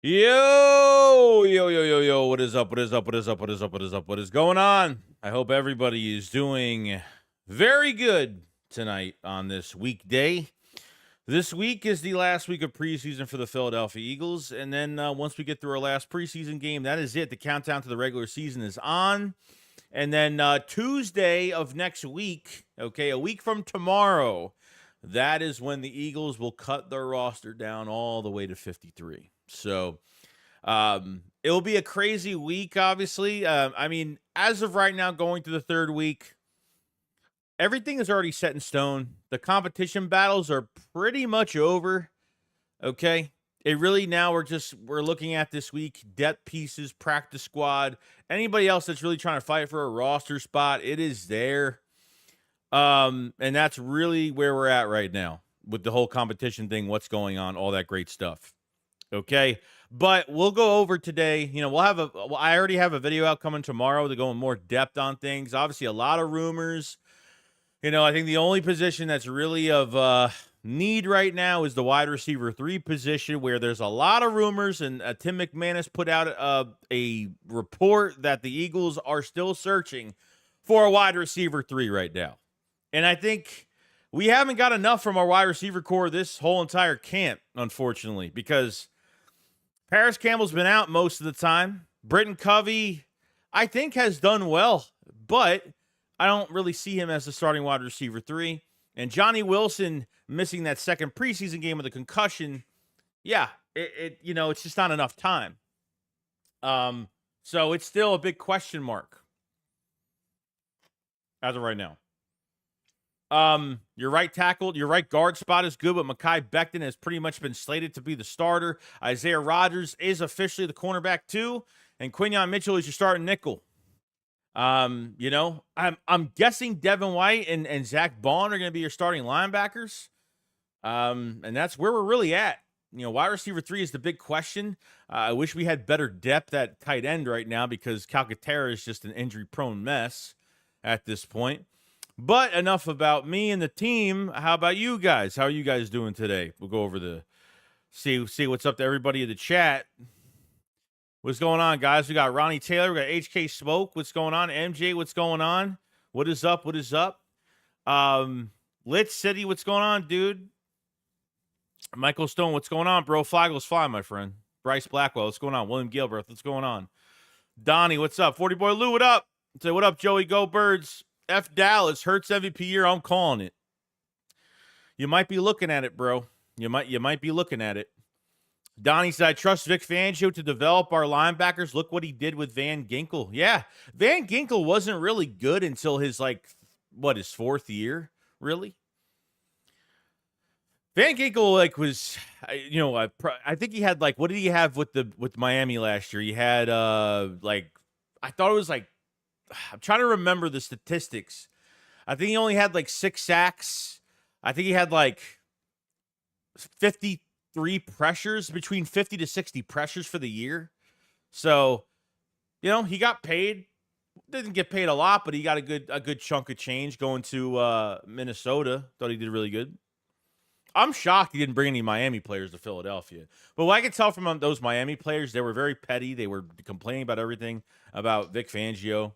Yo, what is up? What is up? What is up? What is up? What is up? What is going on? I hope everybody is doing very good tonight on this weekday. This week is the last week of preseason for the Philadelphia Eagles, and then once we get through our last preseason game, that is it. The countdown to the regular season is on, and then Tuesday of next week, okay, a week from tomorrow, that is when the Eagles will cut their roster down all the way to 53. So it'll be a crazy week, obviously. I mean, as of right now, going to the third week, everything is already set in stone. The competition battles are pretty much over. Okay. It really now we're looking at this week, depth pieces, practice squad, anybody else that's really trying to fight for a roster spot, it is there. And that's really where we're at right now with the whole competition thing, what's going on, all that great stuff. Okay. But we'll go over today. You know, I already have a video out coming tomorrow to go in more depth on things. Obviously, a lot of rumors. You know, I think the only position that's really of need right now is the wide receiver 3 position, where there's a lot of rumors, and Tim McManus put out a report that the Eagles are still searching for a wide receiver 3 right now. And I think we haven't got enough from our wide receiver core this whole entire camp, unfortunately, because Paris Campbell's been out most of the time. Britton Covey, I think, has done well, but I don't really see him as the starting wide receiver 3. And Johnny Wilson missing that second preseason game with a concussion. Yeah, it's just not enough time. So it's still a big question mark as of right now. Your right guard spot is good, but Mekhi Becton has pretty much been slated to be the starter. Isaiah Rodgers is officially the cornerback too, and Quinyon Mitchell is your starting nickel. I'm guessing Devin White and Zach Bond are going to be your starting linebackers. And that's where we're really at. You know, wide receiver 3 is the big question. I wish we had better depth at tight end right now, because Calcaterra is just an injury-prone mess at this point. But enough about me and the team. How about you guys? How are you guys doing today? We'll go over see what's up to everybody in the chat. What's going on, guys? We got Ronnie Taylor. We got HK Smoke. What's going on? MJ, what's going on? What is up? What is up? Lit City, what's going on, dude? Michael Stone, what's going on, bro? Flaggles fly, my friend. Bryce Blackwell, what's going on? William Gilbert, what's going on? Donnie, what's up? 40 Boy Lou, what up? Say, what up, Joey? Go Birds. F Dallas, Hurts MVP year. I'm calling it. You might be looking at it, bro. You might be looking at it. Donnie said, I trust Vic Fangio to develop our linebackers. Look what he did with Van Ginkel. Yeah, Van Ginkel wasn't really good until his his 4th year, really. Van Ginkel was, I think he had what did he have with Miami last year? He had I thought it was I'm trying to remember the statistics. I think he only had 6 sacks. I think he had 53 pressures, between 50 to 60 pressures for the year. So, he got paid. Didn't get paid a lot, but he got a good chunk of change going to Minnesota. Thought he did really good. I'm shocked he didn't bring any Miami players to Philadelphia. But what I could tell from those Miami players, they were very petty. They were complaining about everything about Vic Fangio.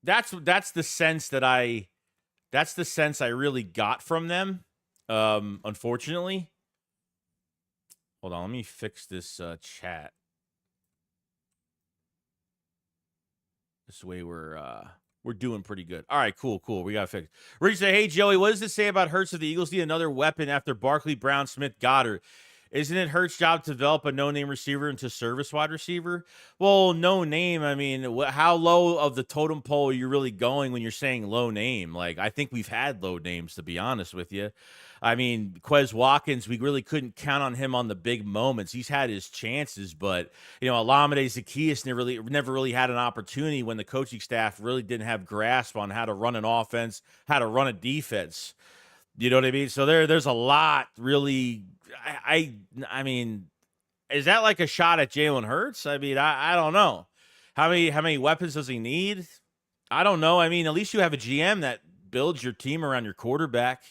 That's the sense I really got from them. Unfortunately. Hold on, let me fix this chat. This way we're doing pretty good. All right, cool. We got to fix it. Rich said, hey, Joey, what does this say about Hurts if the Eagles need another weapon after Barkley, Brown, Smith, Goddard? Isn't it Hurts' job to develop a no-name receiver into service wide receiver? Well, no name. I mean, how low of the totem pole are you really going when you're saying low name? I think we've had low names, to be honest with you. I mean, Quez Watkins, we really couldn't count on him on the big moments. He's had his chances, but, Olamide Zaccheaus never really had an opportunity when the coaching staff really didn't have grasp on how to run an offense, how to run a defense. You know what I mean? So there's a lot really. I mean, is that a shot at Jalen Hurts? I mean, I don't know. How many weapons does he need? I don't know. I mean, at least you have a GM that builds your team around your quarterback.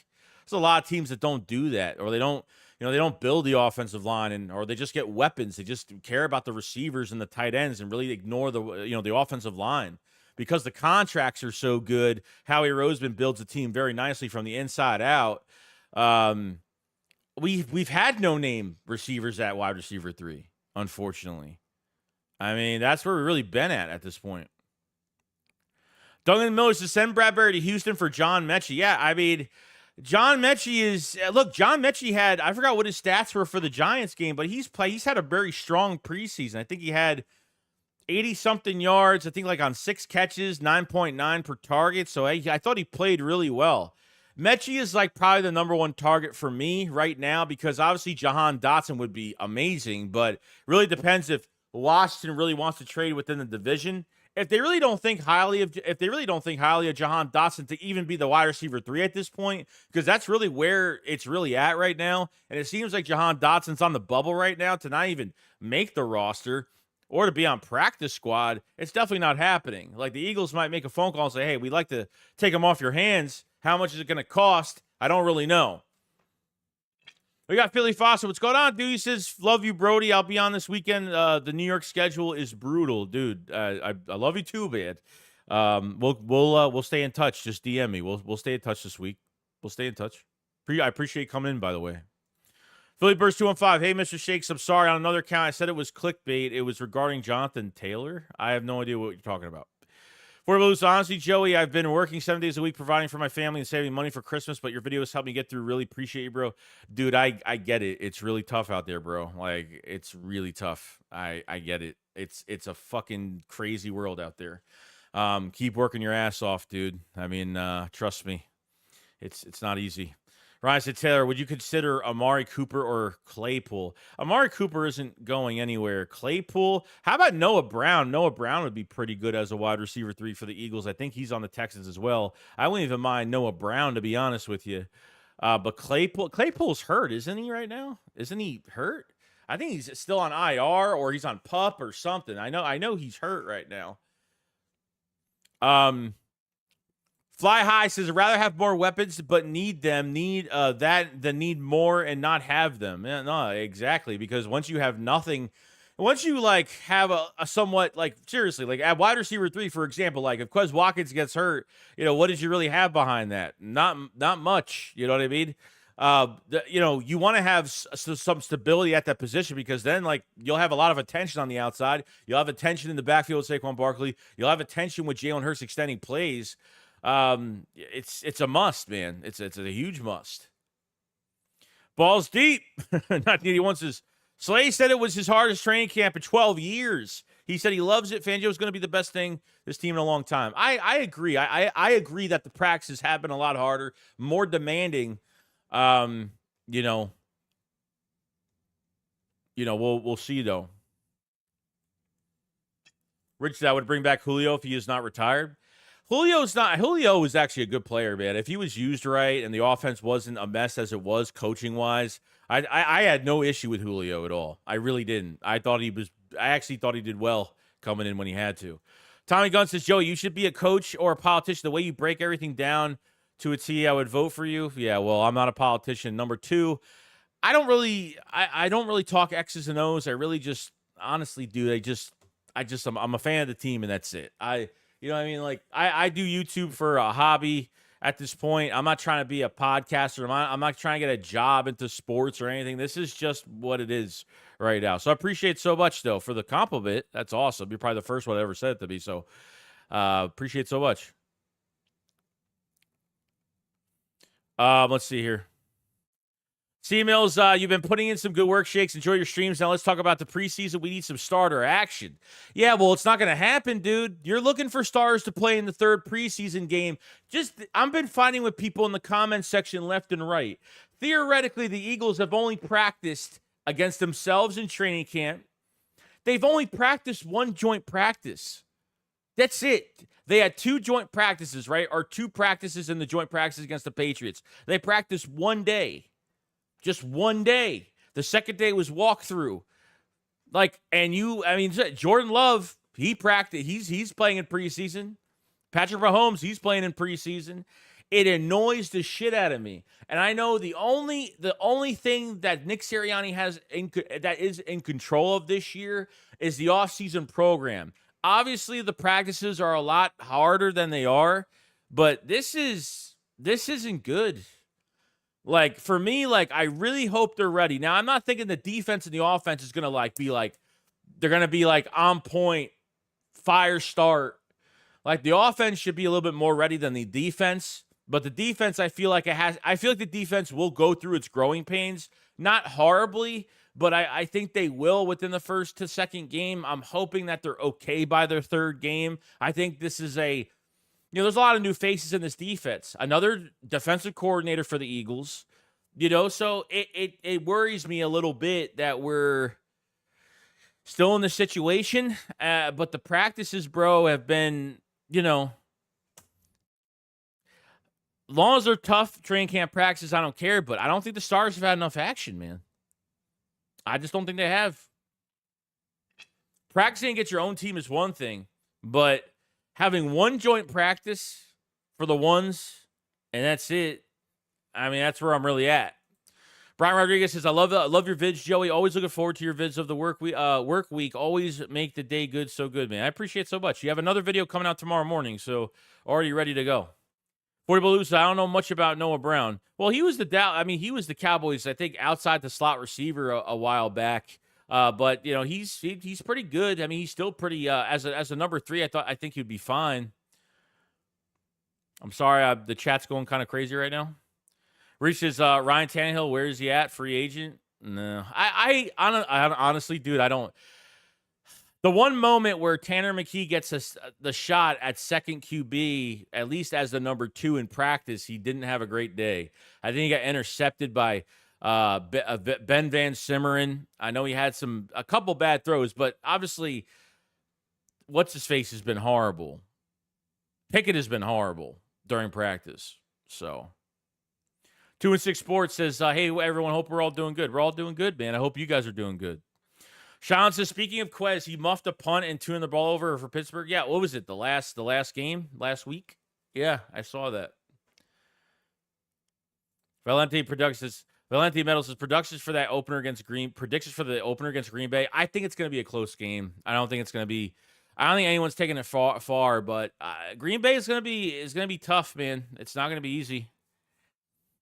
There's a lot of teams that don't do that, or they don't they don't build the offensive line or they just get weapons. They just care about the receivers and the tight ends and really ignore the offensive line. Because the contracts are so good, Howie Roseman builds a team very nicely from the inside out. We've had no-name receivers at wide receiver 3, unfortunately. I mean, that's where we've really been at this point. Duncan Miller says, send Bradbury to Houston for John Mechie. Yeah, I mean, John Mechie is John Mechie had, I forgot what his stats were for the Giants game, but he's had a very strong preseason. I think he had 80-something yards, I think like on 6 catches, 9.9 per target. So I thought he played really well. Mechie is like probably the number 1 target for me right now because obviously Jahan Dotson would be amazing, but really depends if Washington really wants to trade within the division. If they really don't think highly of Jahan Dotson to even be the wide receiver 3 at this point, because that's really where it's really at right now, and it seems like Jahan Dotson's on the bubble right now to not even make the roster or to be on practice squad, it's definitely not happening. Like the Eagles might make a phone call and say, hey, we'd like to take him off your hands. How much is it going to cost? I don't really know. We got Philly Foster. What's going on, dude? He says, love you, Brody. I'll be on this weekend. The New York schedule is brutal, dude. I love you too, man. We'll stay in touch. Just DM me. We'll stay in touch this week. We'll stay in touch. I appreciate you coming in, by the way. Philly Burst 215. Hey, Mr. Shakes. I'm sorry. On another account, I said it was clickbait. It was regarding Jonathan Taylor. I have no idea what you're talking about. For Blues, honestly, Joey, I've been working 7 days a week, providing for my family and saving money for Christmas, but your videos helped me get through. Really appreciate you, bro. Dude, I get it. It's really tough out there, bro. Like, it's really tough. I get it. It's a fucking crazy world out there. Keep working your ass off, dude. I mean, trust me. It's not easy. Ryan said, Taylor, would you consider Amari Cooper or Claypool? Amari Cooper isn't going anywhere. Claypool, how about Noah Brown? Noah Brown would be pretty good as a wide receiver 3 for the Eagles. I think he's on the Texans as well. I wouldn't even mind Noah Brown, to be honest with you. But Claypool's hurt, isn't he, right now? Isn't he hurt? I think he's still on IR or he's on PUP or something. I know he's hurt right now. Fly High says, I'd rather have more weapons, but need them. Need that than need more and not have them. Yeah, no, exactly. Because once you have nothing, once you like have a somewhat like seriously, like at wide receiver 3, for example, like if Quez Watkins gets hurt, what did you really have behind that? Not much. You know what I mean? You want to have some stability at that position because then like you'll have a lot of attention on the outside. You'll have attention in the backfield with Saquon Barkley. You'll have attention with Jalen Hurts extending plays. It's a must, man. It's a huge must. Balls deep. Not he wants his. Slay said it was his hardest training camp in 12 years. He said he loves it. Fangio is going to be the best thing this team in a long time. I agree. I agree that the practices have been a lot harder, more demanding. We'll see though. Rich, that would bring back Julio if he is not retired. Julio is actually a good player, man. If he was used right and the offense wasn't a mess as it was coaching-wise, I had no issue with Julio at all. I really didn't. I actually thought he did well coming in when he had to. Tommy Gunn says, Joey, you should be a coach or a politician. The way you break everything down to a T, I would vote for you. Yeah, well, I'm not a politician. Number 2, I don't really talk X's and O's. I really just, honestly, dude, I'm a fan of the team and that's it. You know what I mean? Like, I do YouTube for a hobby at this point. I'm not trying to be a podcaster. I'm not trying to get a job into sports or anything. This is just what it is right now. So I appreciate so much, though, for the compliment. That's awesome. You're probably the first one that ever said it to me. So appreciate so much. Let's see here. C-Mills, you've been putting in some good work, Shakes. Enjoy your streams. Now let's talk about the preseason. We need some starter action. Yeah, well, it's not going to happen, dude. You're looking for stars to play in the 3rd preseason game. I've been fighting with people in the comments section left and right. Theoretically, the Eagles have only practiced against themselves in training camp. They've only practiced 1 joint practice. That's it. They had 2 joint practices, right? Or 2 practices in the joint practices against the Patriots. They practiced 1 day. Just 1 day. The second day was walkthrough. Jordan Love, he practiced. He's playing in preseason. Patrick Mahomes, he's playing in preseason. It annoys the shit out of me. And I know the only thing that Nick Sirianni has that is in control of this year is the offseason program. Obviously, the practices are a lot harder than they are, but this isn't good. Like, for me, like, I really hope they're ready. Now, I'm not thinking the defense and the offense is gonna they're gonna be like on point, fire start. Like, the offense should be a little bit more ready than the defense. But the defense, I feel like the defense will go through its growing pains. Not horribly, but I think they will within the first to second game. I'm hoping that they're okay by their third game. I think this is there's a lot of new faces in this defense. Another defensive coordinator for the Eagles. So it worries me a little bit that we're still in the situation. But the practices, bro, have been, long as they're tough training camp practices, I don't care. But I don't think the Stars have had enough action, man. I just don't think they have. Practicing against your own team is one thing, but having one joint practice for the ones, and that's it. I mean, that's where I'm really at. Brian Rodriguez says, I love your vids, Joey. Always looking forward to your vids of the work week. Always make the day good, so good, man. I appreciate it so much. You have another video coming out tomorrow morning, so already ready to go. 40 Balloons, I don't know much about Noah Brown. Well, he was the Cowboys, I think, outside the slot receiver a while back. But he's pretty good. I mean, he's still pretty as a number 3. I think he'd be fine. I'm sorry, the chat's going kind of crazy right now. Reese says, Ryan Tannehill, where is he at? Free agent? No, I honestly, dude, I don't. The one moment where Tanner McKee gets the shot at second QB, at least as the number 2 in practice, he didn't have a great day. I think he got intercepted by Ben Van Simmeren. I know he had a couple bad throws, but obviously, what's-his-face has been horrible. Pickett has been horrible during practice. So, 2-6 Sports says, hey, everyone, hope we're all doing good. We're all doing good, man. I hope you guys are doing good. Sean says, speaking of Quez, he muffed a punt and tuned the ball over for Pittsburgh. Yeah, what was it? The last game last week? Yeah, I saw that. Valente Metal says predictions for the opener against Green Bay. I think it's going to be a close game. I don't think anyone's taking it far, but Green Bay is going to be tough, man. It's not going to be easy.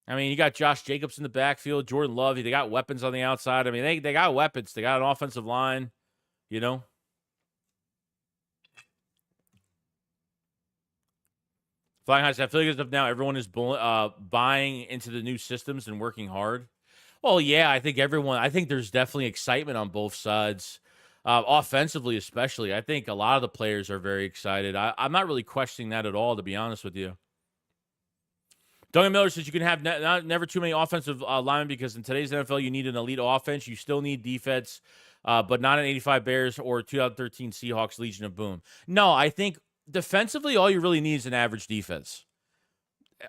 I mean, you got Josh Jacobs in the backfield, Jordan Love. They got weapons on the outside. I mean, they got weapons. They got an offensive line, Flying Heights, I feel like as of now, everyone is buying into the new systems and working hard. Well, yeah, I think there's definitely excitement on both sides, offensively especially. I think a lot of the players are very excited. I'm not really questioning that at all, to be honest with you. Duncan Miller says you can have never too many offensive linemen because in today's NFL, you need an elite offense. You still need defense, but not an 85 Bears or 2013 Seahawks Legion of Boom. No, I think defensively, all you really need is an average defense.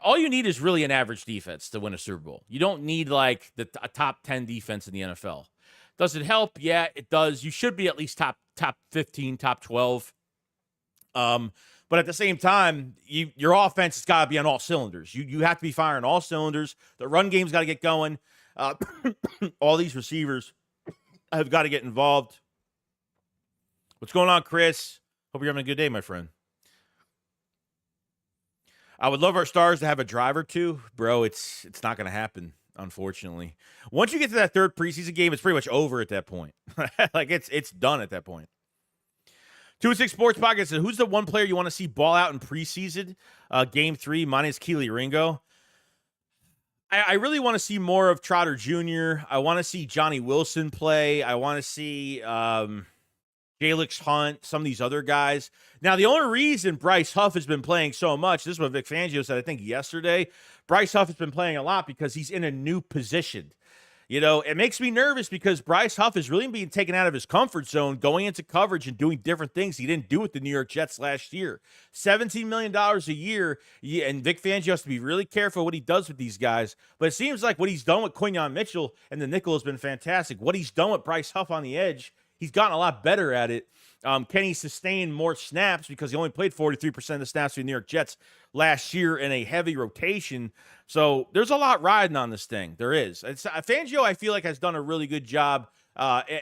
All you need is really an average defense to win a Super Bowl. You don't need like a top 10 defense in the NFL. Does it help? Yeah, it does. You should be at least top 15, top 12. But at the same time, your offense has got to be on all cylinders. You have to be firing all cylinders. The run game's got to get going. All these receivers have got to get involved. What's going on, Chris? Hope you're having a good day, my friend. I would love our Stars to have a drive or two. Bro, it's not going to happen, unfortunately. Once you get to that third preseason game, it's pretty much over at that point. Like, it's done at that point. 2-6 Sports Podcast says, who's the one player you want to see ball out in preseason? Game 3, mine is Keely Ringo. I really want to see more of Trotter Jr. I want to see Johnny Wilson play. I want to see Jalix Hunt, some of these other guys. Now, the only reason Bryce Huff has been playing so much, this is what Vic Fangio said, I think, yesterday. Bryce Huff has been playing a lot because he's in a new position. It makes me nervous because Bryce Huff is really being taken out of his comfort zone, going into coverage and doing different things he didn't do with the New York Jets last year. $17 million a year, and Vic Fangio has to be really careful what he does with these guys. But it seems like what he's done with Quinyon Mitchell and the nickel has been fantastic. What he's done with Bryce Huff on the edge, he's gotten a lot better at it. Can he sustain more snaps because he only played 43% of the snaps for the New York Jets last year in a heavy rotation? So there's a lot riding on this thing. There is. Fangio, I feel like, has done a really good job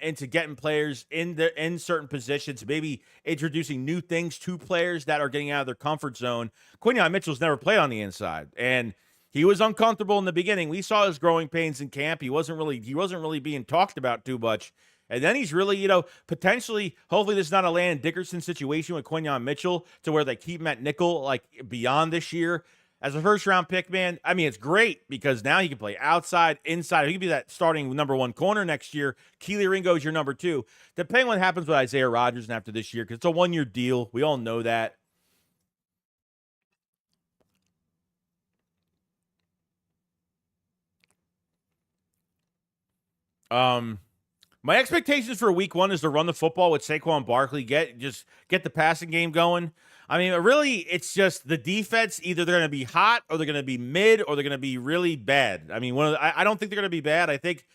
into getting players in certain positions, maybe introducing new things to players that are getting out of their comfort zone. Quinyon Mitchell's never played on the inside, and he was uncomfortable in the beginning. We saw his growing pains in camp. He wasn't really being talked about too much. And then he's really, potentially, hopefully this is not a Landon Dickerson situation with Quinyon Mitchell to where they keep him at nickel, like, beyond this year. As a first-round pick, man, I mean, it's great because now he can play outside, inside. He can be that starting number 1 corner next year. Keely Ringo is your number 2. Depending on what happens with Isaiah Rodgers after this year, because it's a 1-year deal. We all know that. My expectations for week 1 is to run the football with Saquon Barkley, get the passing game going. I mean, really, it's just the defense. Either they're going to be hot, or they're going to be mid, or they're going to be really bad. I mean, I don't think they're going to be bad. I think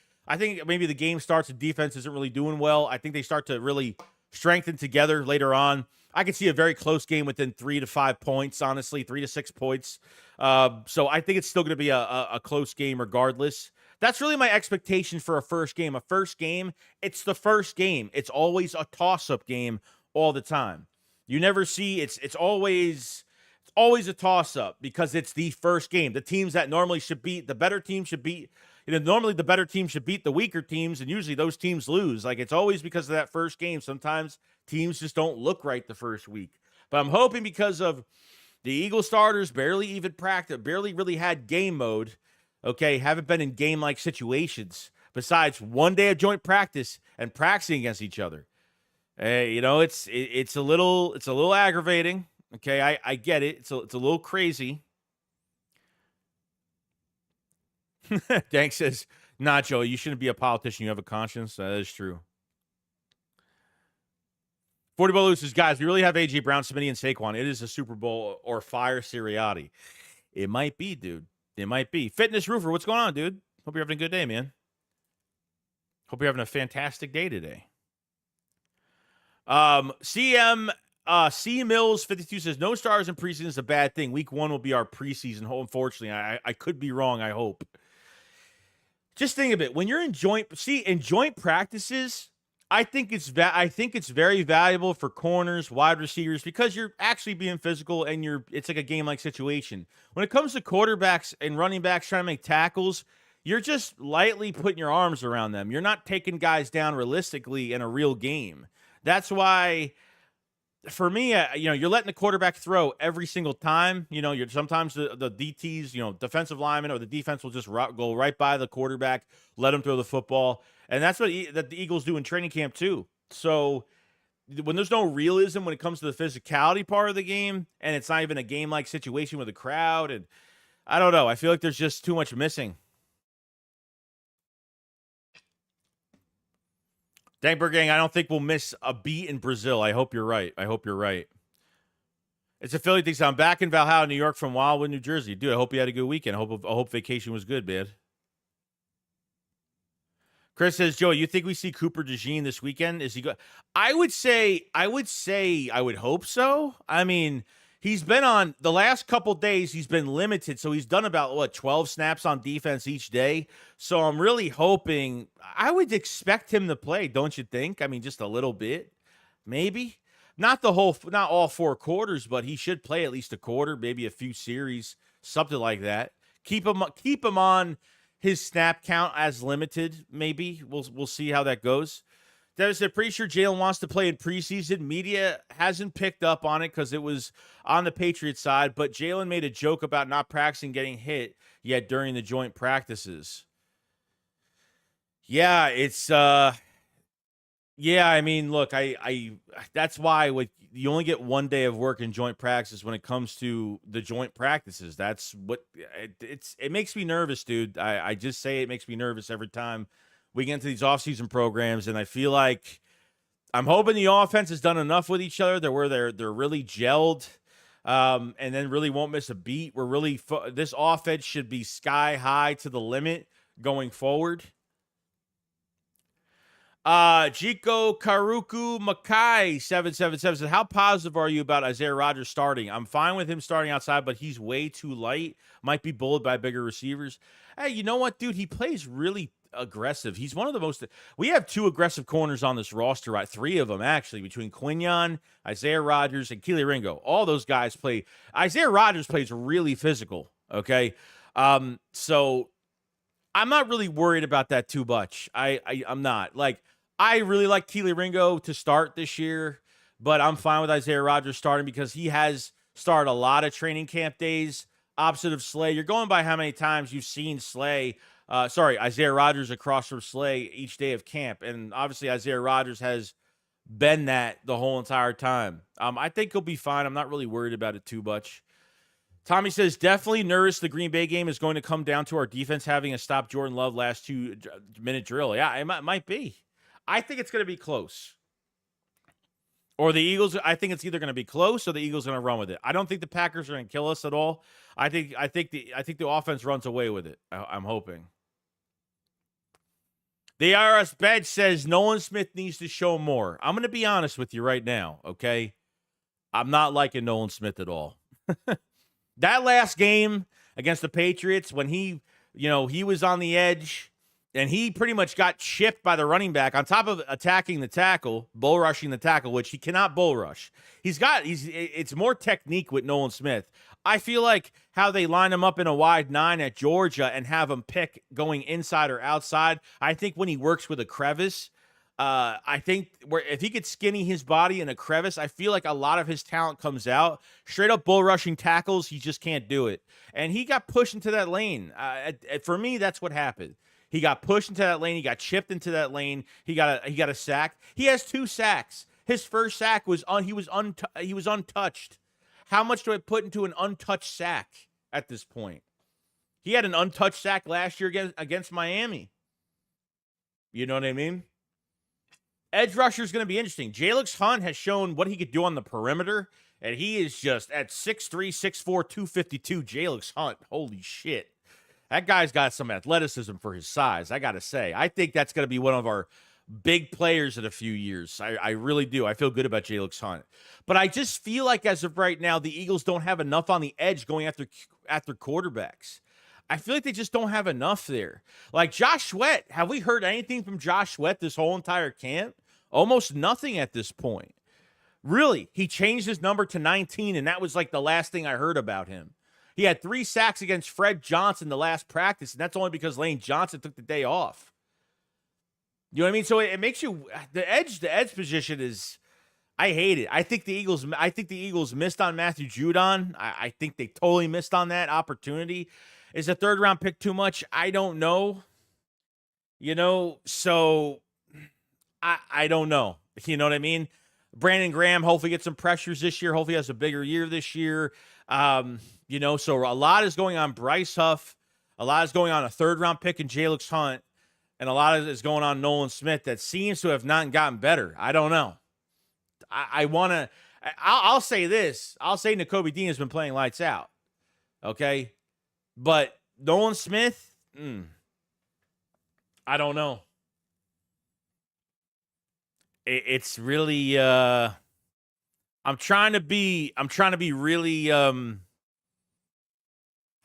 maybe the game starts, the defense isn't really doing well. I think they start to really strengthen together later on. I could see a very close game within 3 to 5 points, honestly, 3 to 6 points. So I think it's still going to be a close game regardless. That's really my expectation for a first game. A first game, it's the first game. It's always a toss-up game all the time. You never see it's always a toss-up because it's the first game. The teams that normally should beat the better team should beat. Normally the better team should beat the weaker teams, and usually those teams lose. Like, it's always because of that first game. Sometimes teams just don't look right the first week. But I'm hoping because of the Eagle starters barely even practiced, barely really had game mode. Okay, haven't been in game-like situations besides one day of joint practice and practicing against each other. It's a little aggravating. Okay, I get it. It's a little crazy. Dank says, "Nah, Joe, you shouldn't be a politician. You have a conscience." That is true. 40 Ball says, "Guys, we really have A.J. Brown, Smitty, and Saquon. It is a Super Bowl or fire Sirianni." It might be, dude. It might be. Fitness Roofer, what's going on, dude? Hope you're having a good day, man. Hope you're having a fantastic day today. C Mills 52 says, "No stars in preseason is a bad thing. Week 1 will be our preseason." Unfortunately, I could be wrong. I hope. Just think of it. When you're in joint practices, I think it's very valuable for corners, wide receivers, because you're actually being physical and it's like a game-like situation. When it comes to quarterbacks and running backs trying to make tackles, you're just lightly putting your arms around them. You're not taking guys down realistically in a real game. That's why, for me, you're letting the quarterback throw every single time. Sometimes the DTs, defensive linemen or the defense will just go right by the quarterback, let him throw the football. And that's what that the Eagles do in training camp too. So when there's no realism when it comes to the physicality part of the game, and it's not even a game-like situation with a crowd, and I don't know. I feel like there's just too much missing. Dankberg Gang, I don't think we'll miss a beat in Brazil. I hope you're right. It's a Philly thing. So I'm back in Valhalla, New York from Wildwood, New Jersey. Dude, I hope you had a good weekend. I hope vacation was good, man. Chris says, "Joe, you think we see Cooper DeJean this weekend? Is he good?" I would hope so. I mean, he's been on the last couple days. He's been limited, so he's done about 12 snaps on defense each day. So I'm really hoping. I would expect him to play, don't you think? I mean, just a little bit, maybe not all 4 quarters, but he should play at least a quarter, maybe a few series, something like that. Keep him on his snap count as limited. Maybe we'll see how that goes. Dennis said, "Pretty sure Jalen wants to play in preseason." Media hasn't picked up on it because it was on the Patriots side, but Jalen made a joke about not practicing getting hit yet during the joint practices. Yeah, it's I mean, look, I that's why you only get 1 day of work in joint practices when it comes to the joint practices. That's what it makes me nervous, dude. I just say it makes me nervous every time we get into these offseason programs, and I feel like I'm hoping the offense has done enough with each other they're really gelled, and then really won't miss a beat. This offense should be sky high to the limit going forward. Chico Karuku Makai 777 said, how positive are you about Isaiah Rodgers starting? I'm fine with him starting outside, but he's way too light. Might be bullied by bigger receivers. Hey, you know what, dude? He plays really aggressive. He's one of the most. We have 2 aggressive corners on this roster, right? 3 of them, actually, between Quinyon, Isaiah Rodgers, and Keely Ringo. All those guys play. Isaiah Rodgers plays really physical, okay? So I'm not really worried about that too much. I'm not. Like, I really like Keely Ringo to start this year, but I'm fine with Isaiah Rodgers starting because he has started a lot of training camp days opposite of Slay. You're going by how many times you've seen Isaiah Rodgers across from Slay each day of camp. And obviously Isaiah Rodgers has been that the whole entire time. I think he'll be fine. I'm not really worried about it too much. Tommy says, definitely nervous the Green Bay game is going to come down to our defense having a stop Jordan Love last 2-minute drill. Yeah, it might be. I think it's going to be close. Or the Eagles, I think it's either going to be close or the Eagles are going to run with it. I don't think the Packers are going to kill us at all. I think the offense runs away with it. I'm hoping. The IRS Bed says Nolan Smith needs to show more. I'm going to be honest with you right now, okay? I'm not liking Nolan Smith at all. That last game against the Patriots, when he was on the edge and he pretty much got chipped by the running back on top of attacking the tackle, bull rushing the tackle, which he cannot bull rush. It's more technique with Nolan Smith. I feel like how they line him up in a wide 9 at Georgia and have him pick going inside or outside. I think when he works with a crevice, I think if he could skinny his body in a crevice, I feel like a lot of his talent comes out. Straight up bull rushing tackles, he just can't do it. And he got pushed into that lane. For me, that's what happened. He got pushed into that lane. He got chipped into that lane. He got a sack. He has 2 sacks. His first sack was he was untouched. How much do I put into an untouched sack at this point? He had an untouched sack last year against Miami. You know what I mean? Edge rusher is going to be interesting. Jalix Hunt has shown what he could do on the perimeter, and he is just at 6'3", 6'4", 252. Jalix Hunt, holy shit. That guy's got some athleticism for his size, I got to say. I think that's going to be one of our big players in a few years. I really do. I feel good about Jalix Hunt. But I just feel like as of right now, the Eagles don't have enough on the edge going after quarterbacks. I feel like they just don't have enough there. Like Josh Sweat, have we heard anything from Josh Sweat this whole entire camp? Almost nothing at this point. Really, he changed his number to 19, and that was like the last thing I heard about him. He had 3 sacks against Fred Johnson the last practice, and that's only because Lane Johnson took the day off. You know what I mean? So it makes you the edge position is. I hate it. I think the Eagles missed on Matthew Judon. I think they totally missed on that opportunity. Is a 3rd round pick too much? I don't know. So I don't know. You know what I mean? Brandon Graham hopefully gets some pressures this year. Hopefully has a bigger year this year. So a lot is going on Bryce Huff. A lot is going on a 3rd round pick in Jalix Hunt. And a lot of it is going on Nolan Smith that seems to have not gotten better. I don't know. I'll say this. I'll say Nakobe Dean has been playing lights out. Okay? But Nolan Smith, I don't know. It's really I'm trying to be really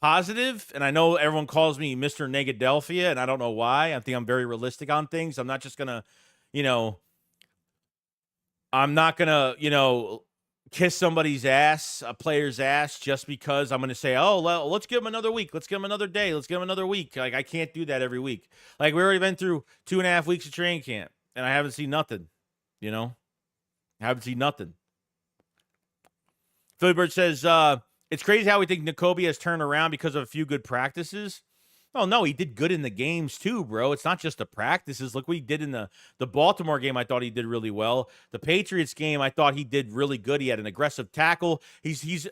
positive, and I know everyone calls me Mr. Negadelphia, and I don't know why. I think I'm very realistic on things. I'm not just gonna, I'm not gonna, kiss somebody's ass, a player's ass, just because I'm gonna say, oh, well, let's give him another week, let's give him another day, let's give him another week. Like, I can't do that every week. Like, we already been through 2.5 weeks of training camp, and I haven't seen nothing. I haven't seen nothing. Philly Bird says, it's crazy how we think Nakobe has turned around because of a few good practices. Oh, no, he did good in the games too, bro. It's not just the practices. Look what he did in the Baltimore game. I thought he did really well. The Patriots game, I thought he did really good. He had an aggressive tackle.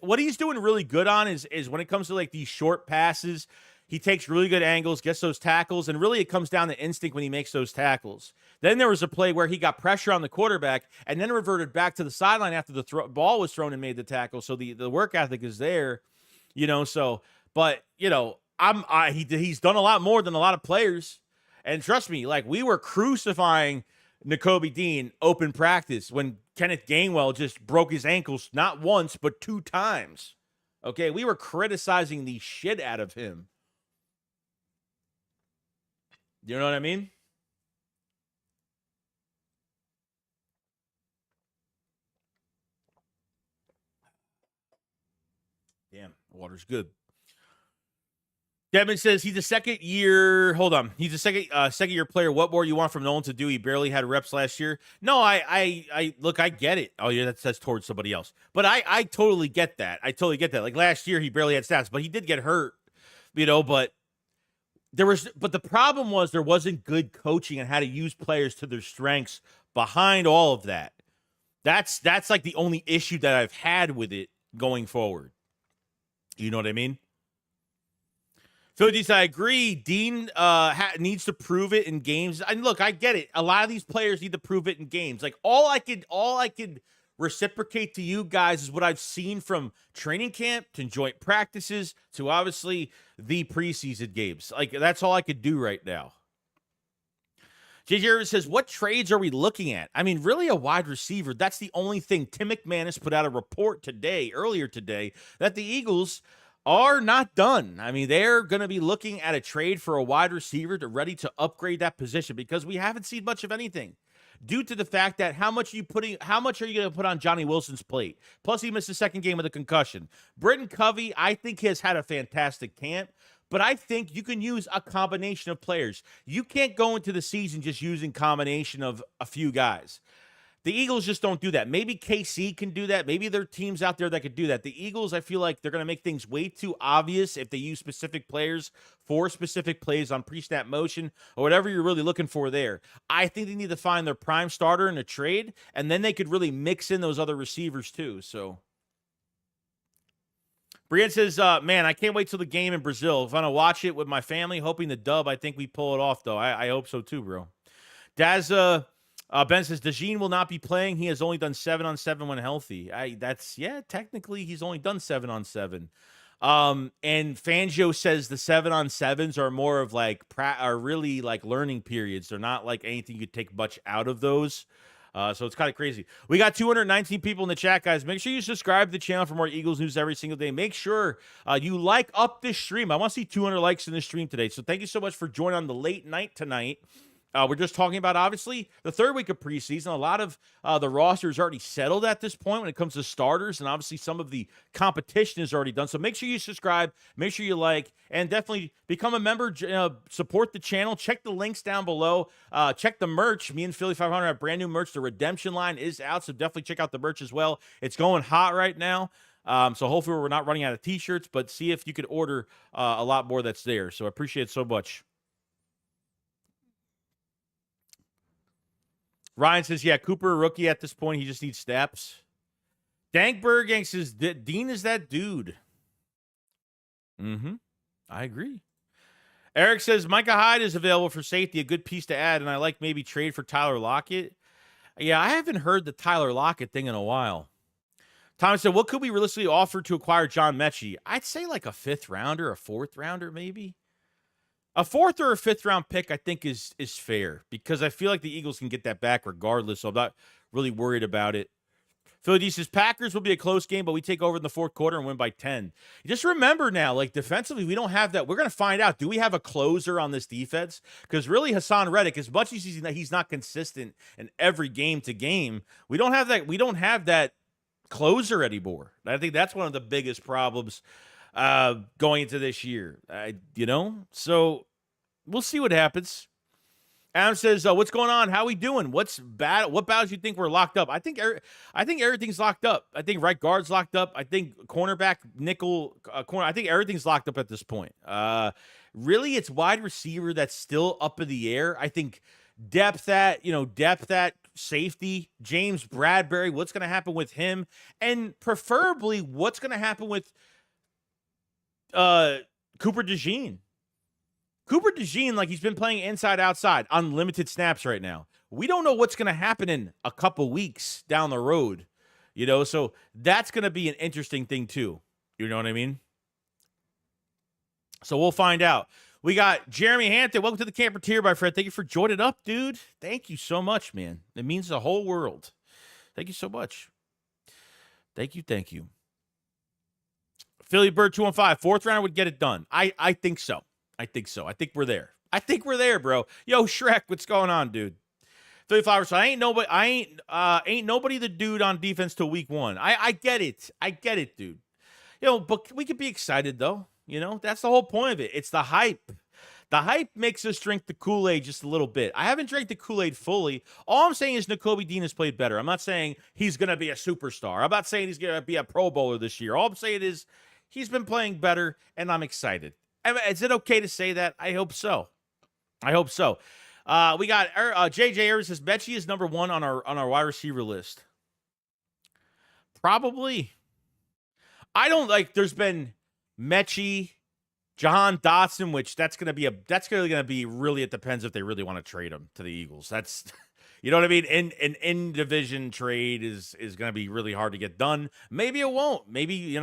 What he's doing really good on is when it comes to like these short passes, he takes really good angles, gets those tackles, and really it comes down to instinct when he makes those tackles. Then there was a play where he got pressure on the quarterback and then reverted back to the sideline after the ball was thrown and made the tackle. So the work ethic is there, he's done a lot more than a lot of players. And trust me, like, we were crucifying Nakobe Dean, open practice, when Kenneth Gainwell just broke his ankles not once, but 2 times. Okay, we were criticizing the shit out of him. You know what I mean? Damn, water's good. Devin says he's a second year. Hold on, he's a second year player. What more you want from Nolan to do? He barely had reps last year. No, I look, I get it. Oh yeah, that's towards somebody else. But I totally get that. I totally get that. Like last year, he barely had stats, but he did get hurt. But the problem was there wasn't good coaching on how to use players to their strengths behind all of that. That's like the only issue that I've had with it going forward. You know what I mean? Phillies, I agree. Dean needs to prove it in games. And look, I get it. A lot of these players need to prove it in games. Like all I could reciprocate to you guys is what I've seen from training camp to joint practices to obviously the preseason games. Like that's all I could do right now. JJ Irvin says, what trades are we looking at? I mean, really a wide receiver. That's the only thing. Tim McManus put out a report earlier today, that the Eagles are not done. I mean, they're going to be looking at a trade for a wide receiver ready to upgrade that position because we haven't seen much of anything due to the fact that how much are you going to put on Johnny Wilson's plate? Plus, he missed the second game with a concussion. Britton Covey, I think, has had a fantastic camp. But I think you can use a combination of players. You can't go into the season just using combination of a few guys. The Eagles just don't do that. Maybe KC can do that. Maybe there are teams out there that could do that. The Eagles, I feel like they're going to make things way too obvious if they use specific players for specific plays on pre-snap motion or whatever you're really looking for there. I think they need to find their prime starter in a trade, and then they could really mix in those other receivers too. So Brian says, man, I can't wait till the game in Brazil. If I'm going to watch it with my family, hoping the dub, I think we pull it off, though. I hope so, too, bro. Ben says, DeJean will not be playing. He has only done 7-on-7 when healthy. Technically, he's only done 7-on-7. And Fangio says the 7-on-7s are more of are really like learning periods. They're not like anything you could take much out of those. So it's kind of crazy. We got 219 people in the chat, guys. Make sure you subscribe to the channel for more Eagles news every single day. Make sure you like up this stream. I want to see 200 likes in this stream today. So thank you so much for joining on the late night tonight. We're just talking about, obviously, the third week of preseason. A lot of the roster is already settled at this point when it comes to starters, and obviously some of the competition is already done. So make sure you subscribe, make sure you like, and definitely become a member, support the channel. Check the links down below. Check the merch. Me and Philly 500 have brand new merch. The redemption line is out, so definitely check out the merch as well. It's going hot right now. So hopefully we're not running out of t-shirts, but see if you could order a lot more that's there. So I appreciate it so much. Ryan says, yeah, Cooper, rookie at this point. He just needs steps. Dankberg says, Dean is that dude. I agree. Eric says, Micah Hyde is available for safety, a good piece to add, and I like maybe trade for Tyler Lockett. Yeah, I haven't heard the Tyler Lockett thing in a while. Thomas said, what could we realistically offer to acquire John Mechie? I'd say like a 5th rounder, a 4th rounder maybe. A 4th or a 5th round pick, I think, is fair because I feel like the Eagles can get that back regardless, so I'm not really worried about it. Philly D says, Packers will be a close game, but we take over in the 4th quarter and win by 10. Just remember now, like defensively, we don't have that. We're going to find out. Do we have a closer on this defense? Because really, Hassan Reddick, as much as he's not consistent in every game to game, we don't have that. We don't have that closer anymore. I think that's one of the biggest problems going into this year, so we'll see what happens. Adam says, what's going on? How we doing? What's bad? What battles you think we're locked up? I think everything's locked up. I think right guard's locked up. I think cornerback, nickel, corner. I think everything's locked up at this point. Really, it's wide receiver that's still up in the air. I think depth at safety, James Bradbury, what's going to happen with him? And preferably, what's going to happen with Cooper DeJean. Cooper DeJean, like he's been playing inside outside on limited snaps right now. We don't know what's going to happen in a couple weeks down the road, so that's going to be an interesting thing too. You know what I mean? So we'll find out. We got Jeremy Hampton. Welcome to the Camper Tier, my friend. Thank you for joining up, dude. Thank you so much, man. It means the whole world. Thank you so much. Thank you. Philly Bird 215. Fourth round would get it done. I think so. I think we're there. Bro. Yo, Shrek, what's going on, dude? Philly Flowers. So ain't nobody the dude on defense till week 1. I get it. Dude. But we could be excited though. That's the whole point of it. It's the hype. The hype makes us drink the Kool-Aid just a little bit. I haven't drank the Kool-Aid fully. All I'm saying is Nakobe Dean has played better. I'm not saying he's going to be a superstar. I'm not saying he's going to be a Pro Bowler this year. All I'm saying is he's been playing better, and I'm excited. Is it okay to say that? I hope so. We got JJ Ayers says Mechie is number 1 on our wide receiver list. Probably. I don't like. There's been Mechie, Jahan Dotson, which that's gonna be really. It depends if they really want to trade him to the Eagles. That's, you know what I mean. In division trade is gonna be really hard to get done. Maybe it won't. Maybe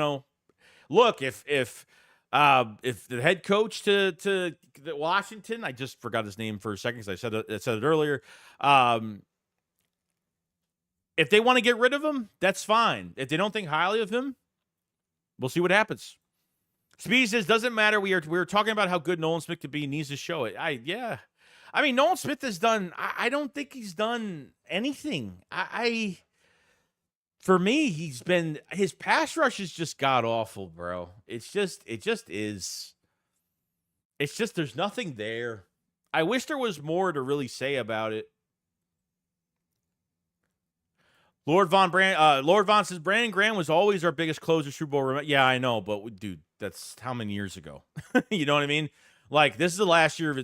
look if the head coach to Washington, I just forgot his name for a second because I said it earlier. If they want to get rid of him, that's fine. If they don't think highly of him, we'll see what happens. Speedy says, doesn't matter. We were talking about how good Nolan Smith could be. Needs to show it. I mean, Nolan Smith has done. I don't think he's done anything. For me, his pass rush is just god awful, bro. It just is. It's just there's nothing there. I wish there was more to really say about it. Lord Von says Brandon Graham was always our biggest closer Super Bowl. Yeah, I know, but dude, that's how many years ago? You know what I mean? Like this is the last year of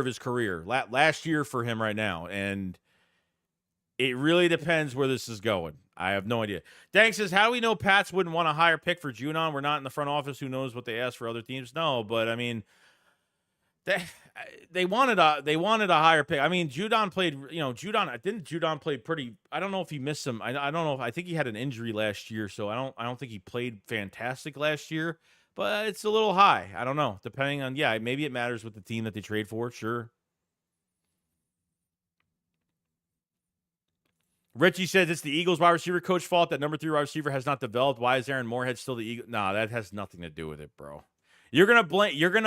his career. Last year for him right now, and it really depends where this is going. I have no idea. Dank says, how do we know Pats wouldn't want a higher pick for Judon? We're not in the front office. Who knows what they asked for other teams? No, but I mean, they wanted a higher pick. I mean, Judon played. Judon played pretty. I don't know if he missed some. I don't know. I think he had an injury last year, so I don't think he played fantastic last year. But it's a little high. I don't know. Depending on maybe it matters with the team that they trade for. Sure. Richie says it's the Eagles wide receiver coach fault that number 3 wide receiver has not developed. Why is Aaron Moorhead still the Eagle? Nah, that has nothing to do with it, bro. You're not going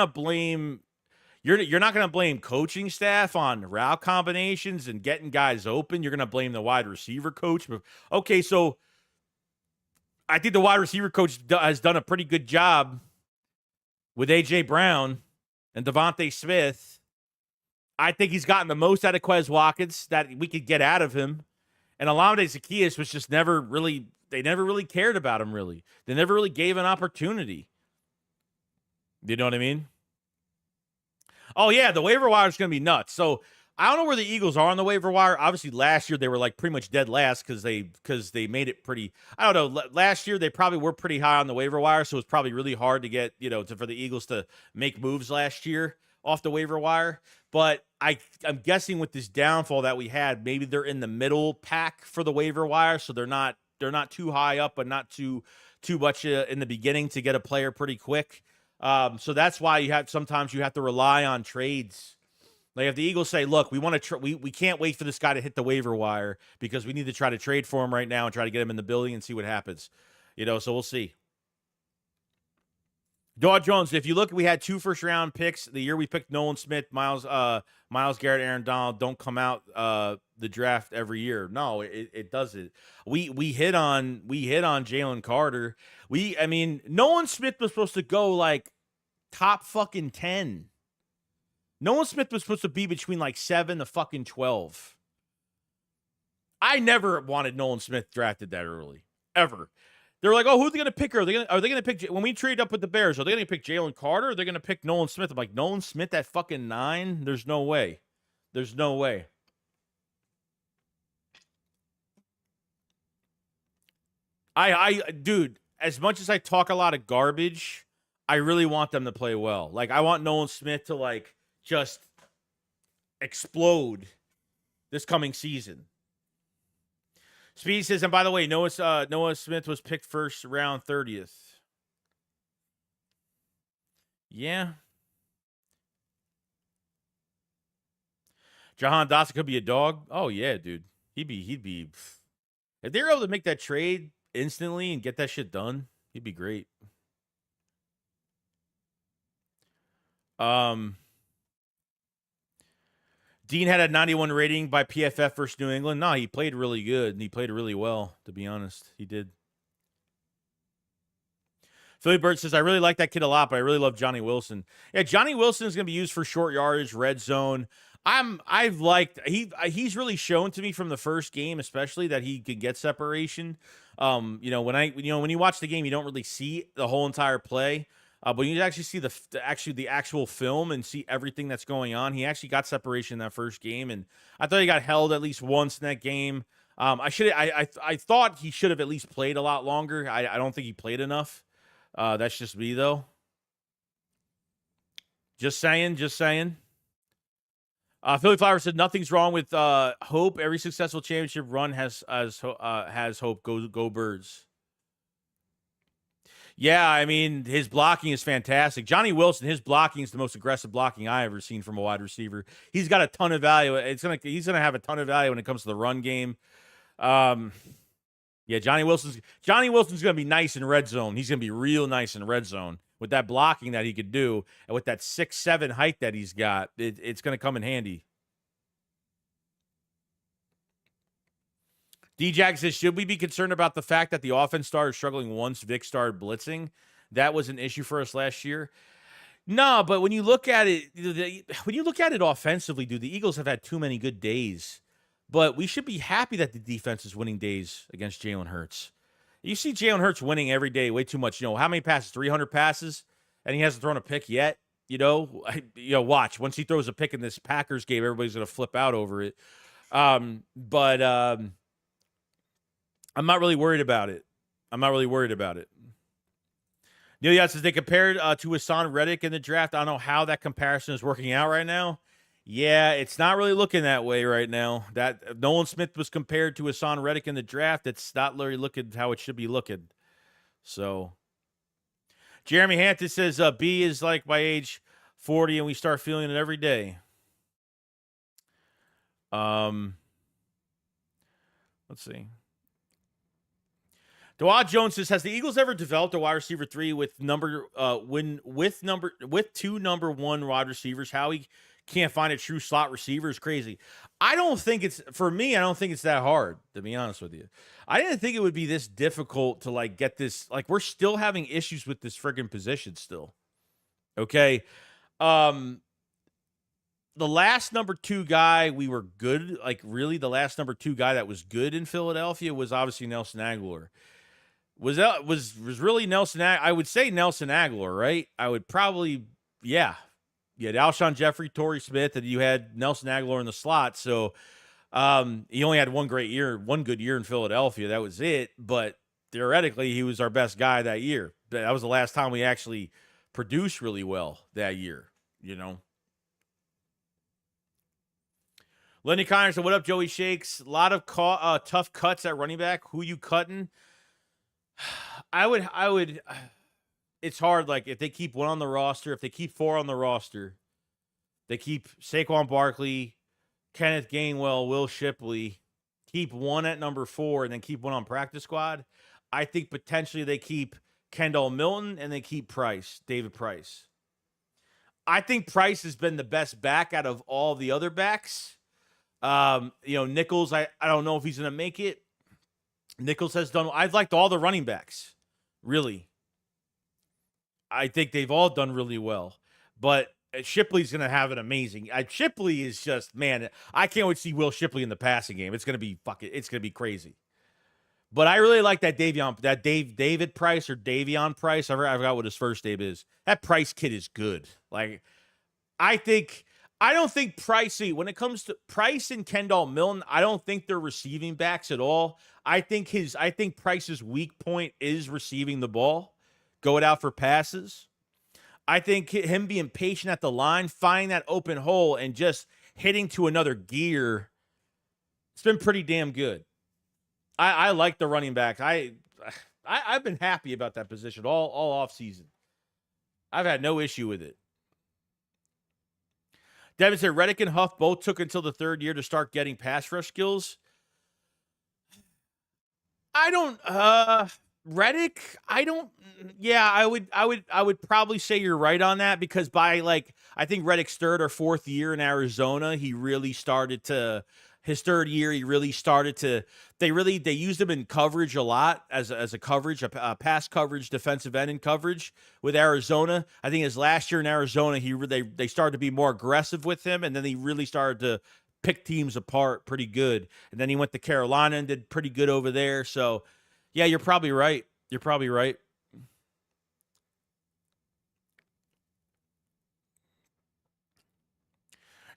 to blame coaching staff on route combinations and getting guys open. You're going to blame the wide receiver coach. Okay, so I think the wide receiver coach has done a pretty good job with A.J. Brown and Devontae Smith. I think he's gotten the most out of Quez Watkins that we could get out of him. And Olamide Zaccheaus was just they never really cared about him, really. They never really gave an opportunity. You know what I mean? Oh, yeah, the waiver wire is going to be nuts. So I don't know where the Eagles are on the waiver wire. Obviously, last year they were like pretty much dead last because they made it pretty. I don't know. Last year they probably were pretty high on the waiver wire, so it was probably really hard to get for the Eagles to make moves last year off the waiver wire. But I'm guessing with this downfall that we had, maybe they're in the middle pack for the waiver wire, so they're not too high up, but not too much in the beginning to get a player pretty quick. So that's why sometimes you have to rely on trades. Like if the Eagles say, "Look, we want to we can't wait for this guy to hit the waiver wire because we need to try to trade for him right now and try to get him in the building and see what happens," So we'll see. Dawg Jones, if you look, we had 2 first-round picks the year we picked Nolan Smith, Miles Garrett, Aaron Donald. Don't come out the draft every year. No, it doesn't. We hit on Jalen Carter. Nolan Smith was supposed to go like top fucking 10. Nolan Smith was supposed to be between like 7 to fucking 12. I never wanted Nolan Smith drafted that early, ever. They're like, oh, who are they going to pick? Are they going to pick when we trade up with the Bears? Are they going to pick Jalen Carter? Or are they going to pick Nolan Smith? I'm like, Nolan Smith at fucking 9? There's no way. There's no way. Dude, as much as I talk a lot of garbage, I really want them to play well. Like, I want Nolan Smith to like just explode this coming season. Speedy says, and by the way, Noah Smith was picked first round 30th. Yeah. Jahan Dotson could be a dog. Oh yeah, dude. He'd be. If they were able to make that trade instantly and get that shit done, he'd be great. Dean had a 91 rating by PFF versus New England. No, he played really good, and he played really well, to be honest. He did. Philly Bird says, I really like that kid a lot, but I really love Johnny Wilson. Yeah, Johnny Wilson is going to be used for short yardage, red zone. He's really shown to me from the first game, especially, that he can get separation. When you watch the game, you don't really see the whole entire play. But when you actually see the actual film and see everything that's going on, he actually got separation in that first game, and I thought he got held at least once in that game. I thought he should have at least played a lot longer. I don't think he played enough. That's just me, though. Just saying. Philly Flower said nothing's wrong with hope. Every successful championship run has hope. Go Birds. Yeah, I mean, his blocking is fantastic. Johnny Wilson, his blocking is the most aggressive blocking I ever seen from a wide receiver. He's got a ton of value. He's gonna have a ton of value when it comes to the run game. Yeah, Johnny Wilson's gonna be nice in red zone. He's gonna be real nice in red zone with that blocking that he could do, and with that 6'7" height that he's got. It's gonna come in handy. D-Jack says, should we be concerned about the fact that the offense started struggling once Vic started blitzing? That was an issue for us last year. No, but when you look at it, offensively, dude, the Eagles have had too many good days. But we should be happy that the defense is winning days against Jalen Hurts. You see Jalen Hurts winning every day way too much. How many passes? 300 passes, and he hasn't thrown a pick yet. Watch. Once he throws a pick in this Packers game, everybody's going to flip out over it. I'm not really worried about it. Neil Yacht says they compared to Hassan Reddick in the draft. I don't know how that comparison is working out right now. Yeah, it's not really looking that way right now. That Nolan Smith was compared to Hassan Reddick in the draft. It's not really looking how it should be looking. So, Jeremy Hampton says B is like by age 40, and we start feeling it every day. Let's see. Dawad Jones says, has the Eagles ever developed a wide receiver 3 with two number 1 wide receivers? Howie can't find a true slot receiver is crazy. I don't think it's that hard, to be honest with you. I didn't think it would be this difficult to get this. We're still having issues with this friggin' position still. Okay. The last number 2 guy we were good, really the last number 2 guy that was good in Philadelphia was obviously Nelson Agholor. Was really Nelson? I would say Nelson Agholor, right? I would probably, yeah. You had Alshon Jeffrey, Torrey Smith, and you had Nelson Agholor in the slot. So he only had one good year in Philadelphia. That was it. But theoretically, he was our best guy that year. That was the last time we actually produced really well that year, Lenny Connors said, what up, Joey Shakes? A lot of tough cuts at running back. Who you cutting? I would. It's hard. If they keep 1 on the roster, if they keep 4 on the roster, they keep Saquon Barkley, Kenneth Gainwell, Will Shipley, keep 1 at number 4, and then keep 1 on practice squad. I think potentially they keep Kendall Milton and they keep David Price. I think Price has been the best back out of all the other backs. Nichols, I don't know if he's going to make it. Nichols has done. I've liked all the running backs, really. I think they've all done really well. But Shipley's going to have an amazing. Shipley is just, man, I can't wait to see Will Shipley in the passing game. It's going to be it's going to be crazy. But I really like that David Price or Davion Price. I forgot what his first name is. That Price kid is good. I don't think Price, when it comes to Price and Kendall Milton, I don't think they're receiving backs at all. I think Price's weak point is receiving the ball, going out for passes. I think him being patient at the line, finding that open hole, and just hitting to another gear, it's been pretty damn good. I like the running back. I've been happy about that position all off season. I've had no issue with it. Devin said Reddick and Huff both took until the third year to start getting pass rush skills. Reddick, I would probably say you're right on that, because by I think Reddick's third or fourth year in Arizona, he really started to his third year, he really started to they used him in coverage a lot as a coverage, a pass coverage, defensive end in coverage with Arizona. I think his last year in Arizona, they started to be more aggressive with him, and then he really started to pick teams apart pretty good. And then he went to Carolina and did pretty good over there. So, yeah, you're probably right. You're probably right.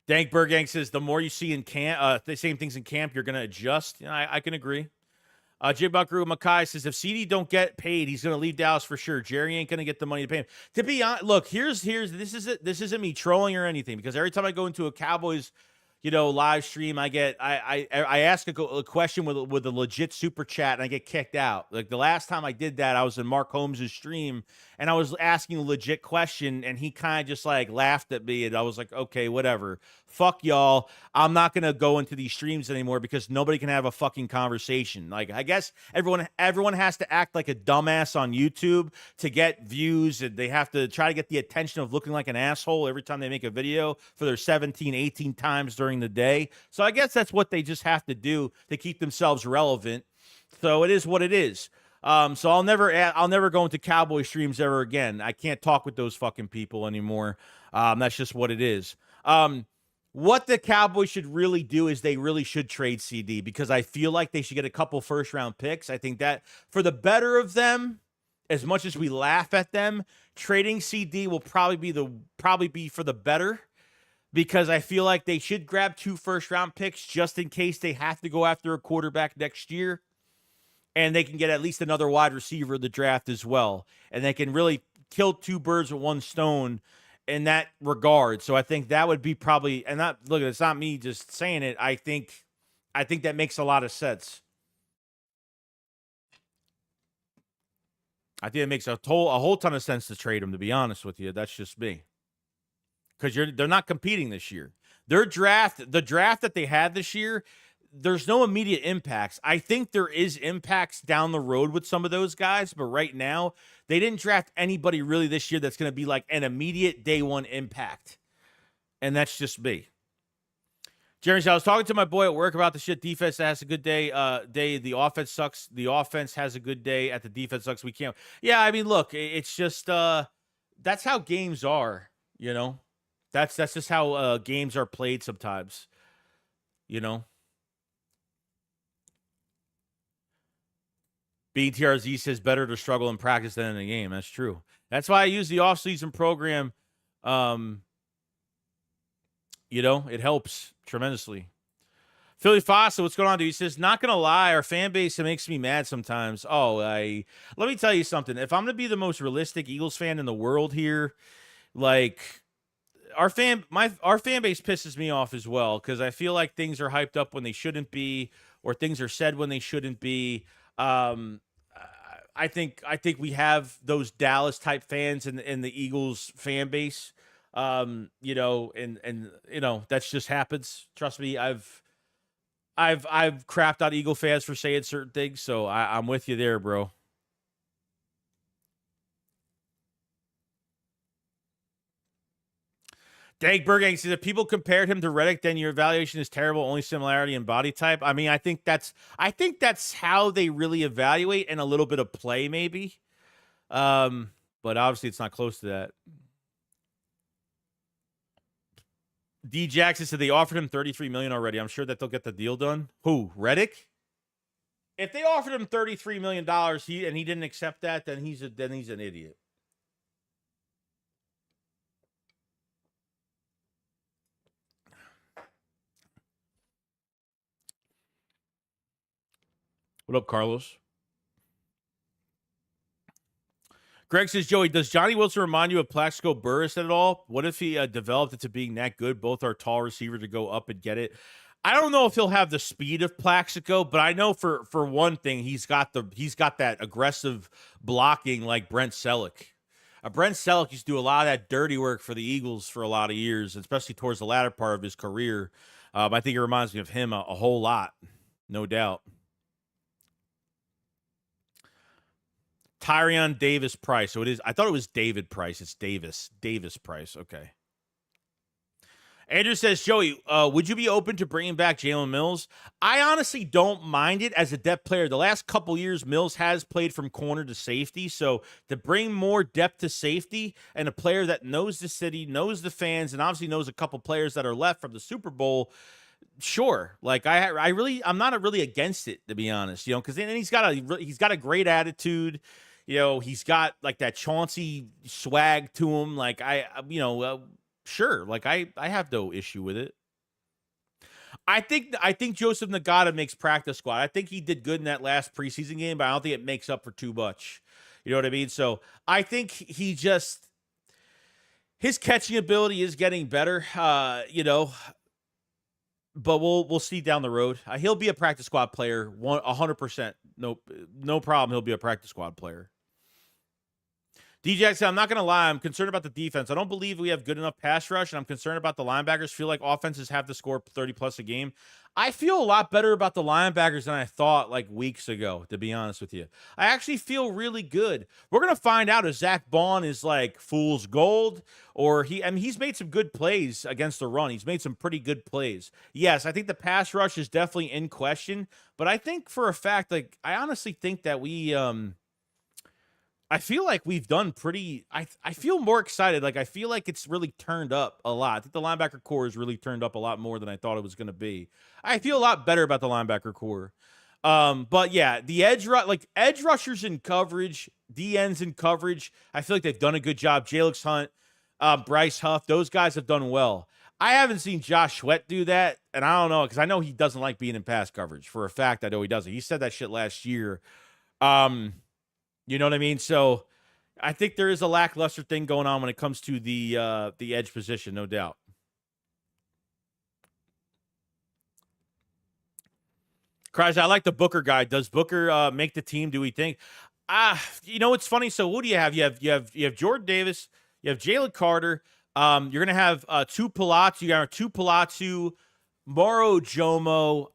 Dank Bergang says the more you see in camp, the same things in camp, you're going to adjust. I can agree. J. Buckaroo Mackay says if CD don't get paid, he's going to leave Dallas for sure. Jerry ain't going to get the money to pay him. To be honest, look, this isn't me trolling or anything, because every time I go into a Cowboys live stream, I ask a question with a legit super chat, and I get kicked out. Like the last time I did that, I was in Mark Holmes' stream, and I was asking a legit question, and he kind of just laughed at me, and I was like, okay, whatever. Fuck y'all. I'm not going to go into these streams anymore because nobody can have a fucking conversation. I guess everyone has to act like a dumbass on YouTube to get views, and they have to try to get the attention of looking like an asshole every time they make a video for their 17, 18 times during the day. So I guess that's what they just have to do to keep themselves relevant. So it is what it is. So I'll never go into Cowboy streams ever again. I can't talk with those fucking people anymore. That's just what it is. What the Cowboys should really do is they really should trade CD, because I feel like they should get a couple first-round picks. I think that for the better of them, as much as we laugh at them, trading CD will probably be for the better, because I feel like they should grab 2 first-round picks just in case they have to go after a quarterback next year, and they can get at least another wide receiver in the draft as well, and they can really kill 2 birds with 1 stone in that regard. So I think that would be probably, and it's not me just saying it. I think that makes a lot of sense. I think it makes a whole ton of sense to trade him, to be honest with you. That's just me. Because they're not competing this year. The draft that they had this year, there's no immediate impacts. I think there is impacts down the road with some of those guys, but right now, they didn't draft anybody really this year that's going to be like an immediate day one impact. And that's just me. Jeremy said, I was talking to my boy at work about the shit. Defense has a good day. The offense sucks. The offense has a good day. At the defense sucks. We can't. Yeah, I mean, look, it's just that's how games are, That's just how games are played sometimes, BTRZ says better to struggle in practice than in a game. That's true. That's why I use the off-season program. It helps tremendously. Philly Fossa, what's going on, dude? He says, not going to lie, our fan base, it makes me mad sometimes. Let me tell you something. If I'm going to be the most realistic Eagles fan in the world here, our fan base pisses me off as well, because I feel like things are hyped up when they shouldn't be, or things are said when they shouldn't be. I think we have those Dallas type fans in the Eagles fan base. That just happens. Trust me, I've crapped on Eagle fans for saying certain things, so I'm with you there, bro. Dank Bergang says if people compared him to Reddick, then your evaluation is terrible. Only similarity in body type. I mean, I think that's how they really evaluate, and a little bit of play maybe. But obviously it's not close to that. D Jackson said they offered him $33 million already. I'm sure that they'll get the deal done. Who? Reddick? If they offered him $33 million, and he didn't accept that, then he's an idiot. What up, Carlos? Greg says, Joey, does Johnny Wilson remind you of Plaxico Burress at all? What if he developed into being that good? Both are tall receiver to go up and get it. I don't know if he'll have the speed of Plaxico, but I know for one thing, he's got that aggressive blocking like Brent Selleck. Brent Selleck used to do a lot of that dirty work for the Eagles for a lot of years, especially towards the latter part of his career. I think it reminds me of him a whole lot, no doubt. Tyrion Davis Price. So it is. I thought it was David Price. It's Davis. Davis Price. Okay. Andrew says, Joey, would you be open to bringing back Jalen Mills? I honestly don't mind it as a depth player. The last couple years, Mills has played from corner to safety. So to bring more depth to safety and a player that knows the city, knows the fans, and obviously knows a couple players that are left from the Super Bowl, sure. Like I'm not really against it, to be honest. Because then he's got a great attitude. He's got like that Chauncey swag to him. Like sure, like I have no issue with it. I think Joseph Nagata makes practice squad. I think he did good in that last preseason game, but I don't think it makes up for too much. You know what I mean? So I think his catching ability is getting better. But we'll see down the road. He'll be a practice squad player, 100%. No problem. He'll be a practice squad player. DJ said, I'm not going to lie. I'm concerned about the defense. I don't believe we have good enough pass rush, and I'm concerned about the linebackers. Feel like offenses have to score 30-plus a game. I feel a lot better about the linebackers than I thought like weeks ago, to be honest with you. I actually feel really good. We're going to find out if Zach Bond is like fool's gold or he's made some good plays against the run. He's made some pretty good plays. Yes, I think the pass rush is definitely in question, but I think for a fact, like I honestly think that I feel like we've done pretty. I feel more excited. Like I feel like it's really turned up a lot. I think the linebacker core has really turned up a lot more than I thought it was going to be. I feel a lot better about the linebacker core. But yeah, the edge rushers in coverage, DNs in coverage. I feel like they've done a good job. Jalix Hunt, Bryce Huff, those guys have done well. I haven't seen Josh Sweat do that, and I don't know because I know he doesn't like being in pass coverage. For a fact, I know he doesn't. He said that shit last year. You know what I mean? So I think there is a lackluster thing going on when it comes to the edge position, no doubt. Cries, I like the Booker guy. Does Booker make the team? Do we think? It's funny. So who do you have? You have Jordan Davis. You have Jalen Carter. You're gonna have two Palazzo. You got two Palazzo. Moro Jomo.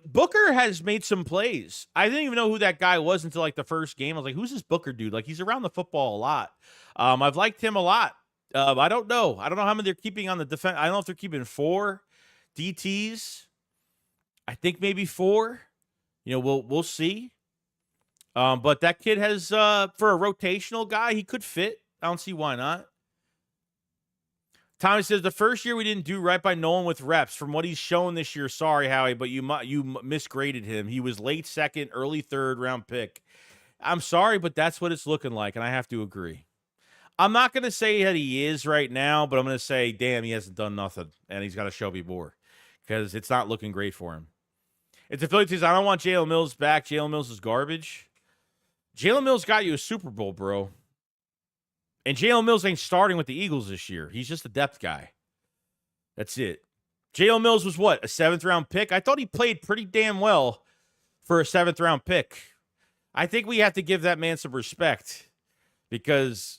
Booker has made some plays. I didn't even know who that guy was until like the first game. I was like, who's this Booker dude? Like he's around the football a lot. I've liked him a lot. I don't know. I don't know how many they're keeping on the defense. I don't know if they're keeping 4 DTs. I think maybe 4. We'll see. But that kid has for a rotational guy, he could fit. I don't see why not. Tommy says, the first year we didn't do right by Nolan with reps. From what he's shown this year, sorry, Howie, but you misgraded him. He was late second, early third round pick. I'm sorry, but that's what it's looking like, and I have to agree. I'm not going to say that he is right now, but I'm going to say, damn, he hasn't done nothing, and he's got to show me more because it's not looking great for him. If the Phillies says, I don't want Jalen Mills back, Jalen Mills is garbage. Jalen Mills got you a Super Bowl, bro. And Jalen Mills ain't starting with the Eagles this year. He's just a depth guy. That's it. Jalen Mills was what? A 7th-round pick? I thought he played pretty damn well for a 7th-round pick. I think we have to give that man some respect because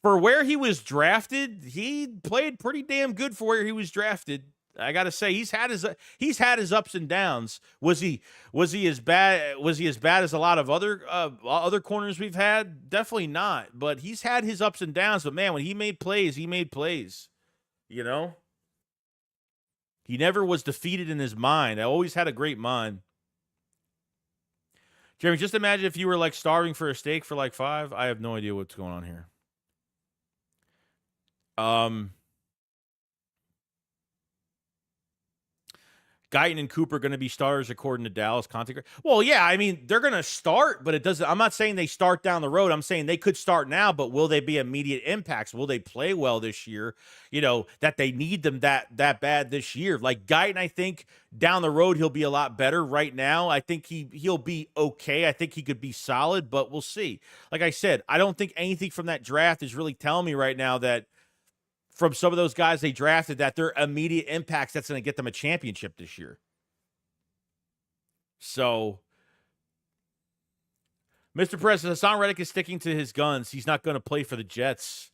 for where he was drafted, he played pretty damn good for where he was drafted. I gotta say, he's had his ups and downs. Was he as bad? Was he as bad as a lot of other corners we've had? Definitely not. But he's had his ups and downs. But man, when he made plays, he made plays. He never was defeated in his mind. I always had a great mind. Jeremy, just imagine if you were like starving for a steak for like 5. I have no idea what's going on here. Guyton and Cooper going to be starters according to Dallas Conte. Well, yeah, I mean, they're going to start, but it doesn't. I'm not saying they start down the road. I'm saying they could start now, but will they be immediate impacts? Will they play well this year? That they need them that bad this year. Like Guyton, I think down the road he'll be a lot better. Right now, I think he'll be okay. I think he could be solid, but we'll see. Like I said, I don't think anything from that draft is really telling me right now that from some of those guys they drafted that they're immediate impacts that's going to get them a championship this year. So Mr. President, Hassan Reddick is sticking to his guns. He's not going to play for the Jets.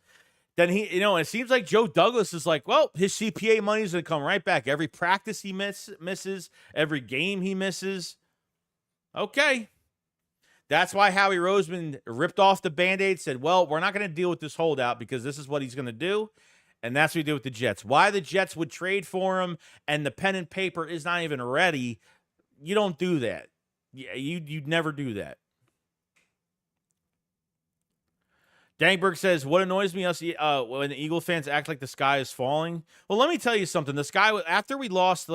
Then it seems like Joe Douglas is like, well, his CPA money is going to come right back. Every practice he misses, every game he misses. Okay. That's why Howie Roseman ripped off the Band-Aid, said, well, we're not going to deal with this holdout because this is what he's going to do. And that's what we do with the Jets. Why the Jets would trade for him and the pen and paper is not even ready, you don't do that. Yeah, you'd never do that. Dangberg says, what annoys me when the Eagle fans act like the sky is falling? Well, let me tell you something. The sky, after we lost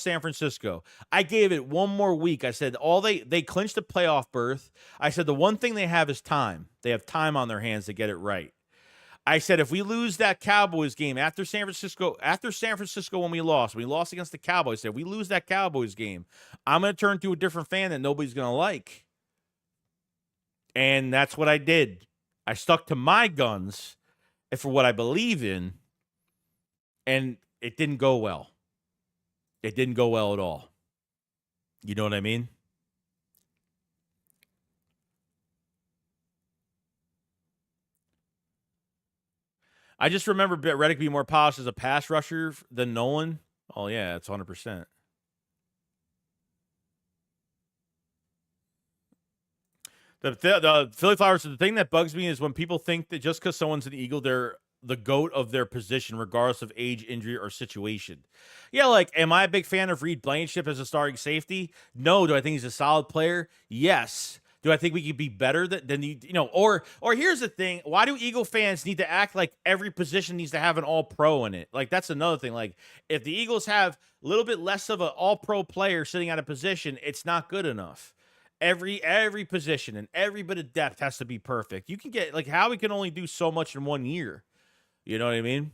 San Francisco, I gave it one more week. I said, they clinched a playoff berth. I said, the one thing they have is time. They have time on their hands to get it right. I said, if we lose that Cowboys game after San Francisco when we lost against the Cowboys, I said, if we lose that Cowboys game, I'm going to turn to a different fan that nobody's going to like. And that's what I did. I stuck to my guns and for what I believe in, and it didn't go well. It didn't go well at all. You know what I mean? I just remember Reddick being more polished as a pass rusher than Nolan. Oh, yeah, it's 100%. The Philly Flowers, the thing that bugs me is when people think that just because someone's an Eagle, they're the GOAT of their position, regardless of age, injury, or situation. Yeah, like, am I a big fan of Reed Blankenship as a starting safety? No. Do I think he's a solid player? Yes. Do I think we could be better than or here's the thing. Why do Eagle fans need to act like every position needs to have an all-pro in it? Like, that's another thing. Like, if the Eagles have a little bit less of an all-pro player sitting at a position, it's not good enough. Every position and every bit of depth has to be perfect. You can get, like, Howie can only do so much in 1 year. You know what I mean?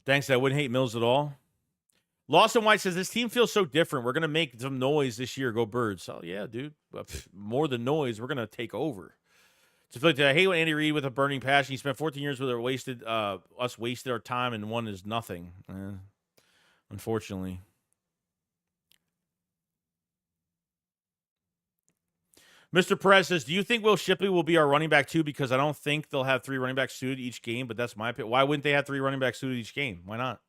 Thanks. I wouldn't hate Mills at all. Lawson White says, this team feels so different. We're going to make some noise this year. Go Birds. Oh, yeah, dude. More than noise. We're going to take over. So I hate when Andy Reid with a burning passion. He spent 14 years with us wasted our time, and one is nothing. Unfortunately. Mr. Perez says, do you think Will Shipley will be our running back too? Because I don't think they'll have 3 running backs suited each game, but that's my opinion. Why wouldn't they have 3 running backs suited each game? Why not?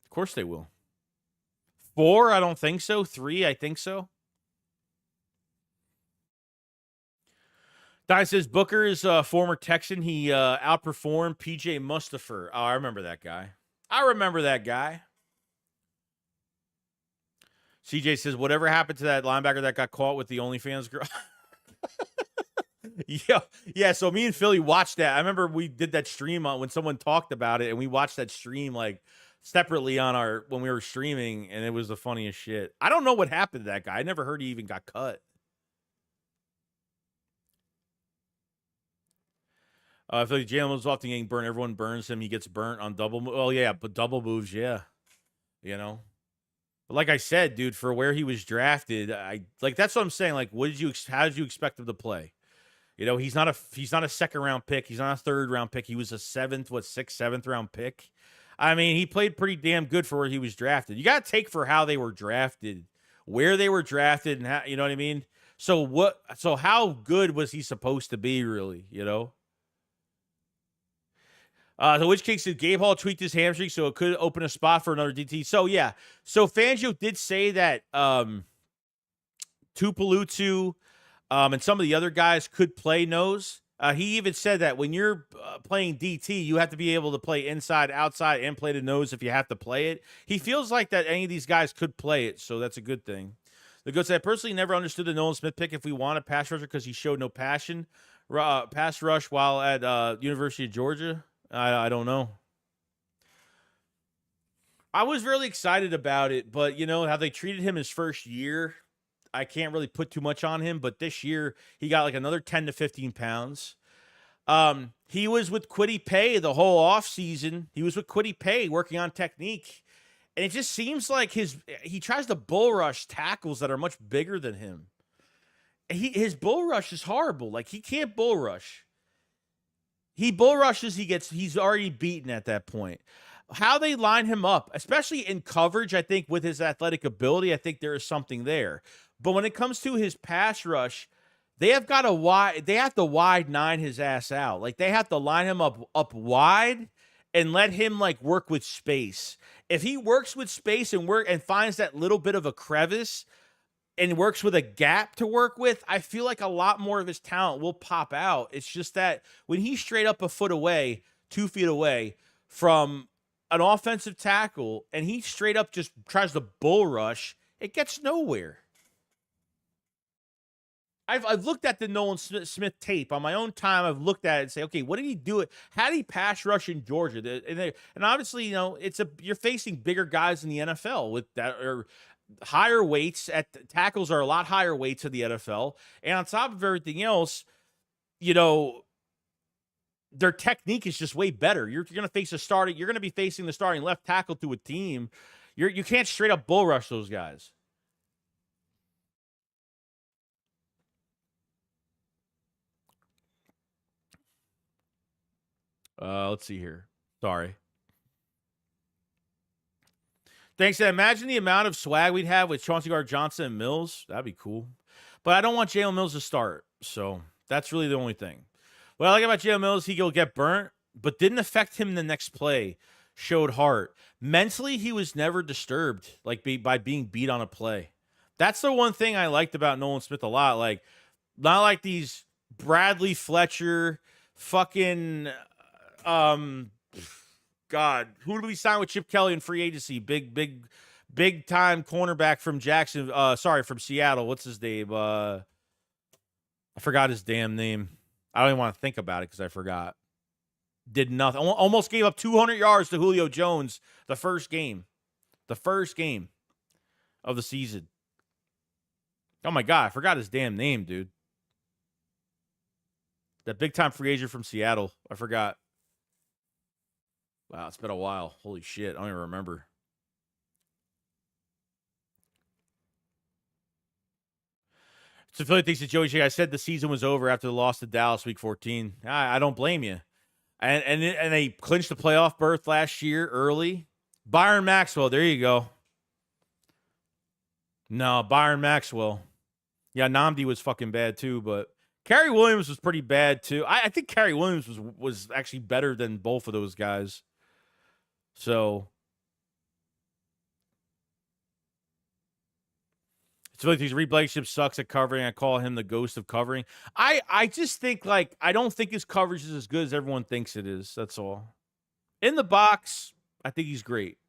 Of course they will. 4, I don't think so. 3, I think so. Di says, Booker is a former Texan. He outperformed P.J. Mustipher. Oh, I remember that guy. CJ says, whatever happened to that linebacker that got caught with the OnlyFans girl? Yeah. So me and Philly watched that. I remember we did that stream when someone talked about it, and we watched that stream like separately when we were streaming, and it was the funniest shit. I don't know what happened to that guy. I never heard he even got cut. I feel like Jalen was often getting burnt. Everyone burns him. He gets burnt on double. Oh yeah, but double moves, yeah. You know. But like I said, dude, for where he was drafted, that's what I'm saying. Like, how did you expect him to play? You know, he's not a second round pick. He's not a third round pick. He was a seventh round pick. I mean, he played pretty damn good for where he was drafted. You got to take for how they were drafted, where they were drafted, and how, you know what I mean? So how good was he supposed to be, really? You know? In which case, did Gabe Hall tweaked his hamstring, so it could open a spot for another DT? So, yeah. So, Fangio did say that Tupelutu and some of the other guys could play nose. He even said that when you're playing DT, you have to be able to play inside, outside, and play the nose if you have to play it. He feels like that any of these guys could play it, so that's a good thing. The goat said, I personally never understood the Nolan Smith pick if we want a pass rusher because he showed no passion. Pass rush while at University of Georgia. I don't know. I was really excited about it, but, you know, how they treated him his first year, I can't really put too much on him, but this year he got like another 10 to 15 pounds. He was with Kwity Paye the whole offseason. He was with Kwity Paye working on technique, and it just seems like he tries to bull rush tackles that are much bigger than him. His bull rush is horrible. Like, he can't bull rush. He bull rushes, he's already beaten at that point. how they line him up, especially in coverage, I think with his athletic ability, I think there is something there. But when it comes to his pass rush, they have to wide nine his ass out. Like they have to line him up wide and let him like work with space. If he works with space and finds that little bit of a crevice and works with a gap to work with, I feel like a lot more of his talent will pop out. It's just that when he's straight up a foot away, 2 feet away from an offensive tackle, and he straight up just tries to bull rush, it gets nowhere. I've looked at the Nolan Smith tape on my own time. I've looked at it and say, okay, what did he do? How did he pass rush in Georgia? And obviously, you're facing bigger guys in the NFL with that or higher weights at tackles are a lot higher weights in the NFL. And on top of everything else, their technique is just way better. You're going to face you're going to be facing the starting left tackle to a team. You can't straight up bull rush those guys. Let's see here. Sorry. Thanks. Imagine the amount of swag we'd have with Chauncey Gardner-Johnson and Mills. That'd be cool. But I don't want Jalen Mills to start. So that's really the only thing. What I like about Jalen Mills, he'll get burnt, but didn't affect him in the next play. Showed heart. Mentally, he was never disturbed by being beat on a play. That's the one thing I liked about Nolan Smith a lot. Like, not like these Bradley Fletcher fucking God, who do we sign with Chip Kelly in free agency? Big time cornerback from from Seattle. What's his name? I forgot his damn name. I don't even want to think about it because I forgot. Did nothing. Almost gave up 200 yards to Julio Jones the first game of the season. Oh my God, I forgot his damn name, dude. That big time free agent from Seattle. I forgot. Wow, it's been a while. Holy shit, I don't even remember. So Philly thinks that Joey J. I said the season was over after the loss to Dallas week 14. I don't blame you. And they clinched the playoff berth last year early. Byron Maxwell, there you go. No, Byron Maxwell. Yeah, Nnamdi was fucking bad too, but Kerry Williams was pretty bad too. I think Kerry Williams was actually better than both of those guys. So like these Reed Blankenship sucks at covering. I call him the ghost of covering. I just think I don't think his coverage is as good as everyone thinks it is. That's all. In the box, I think he's great.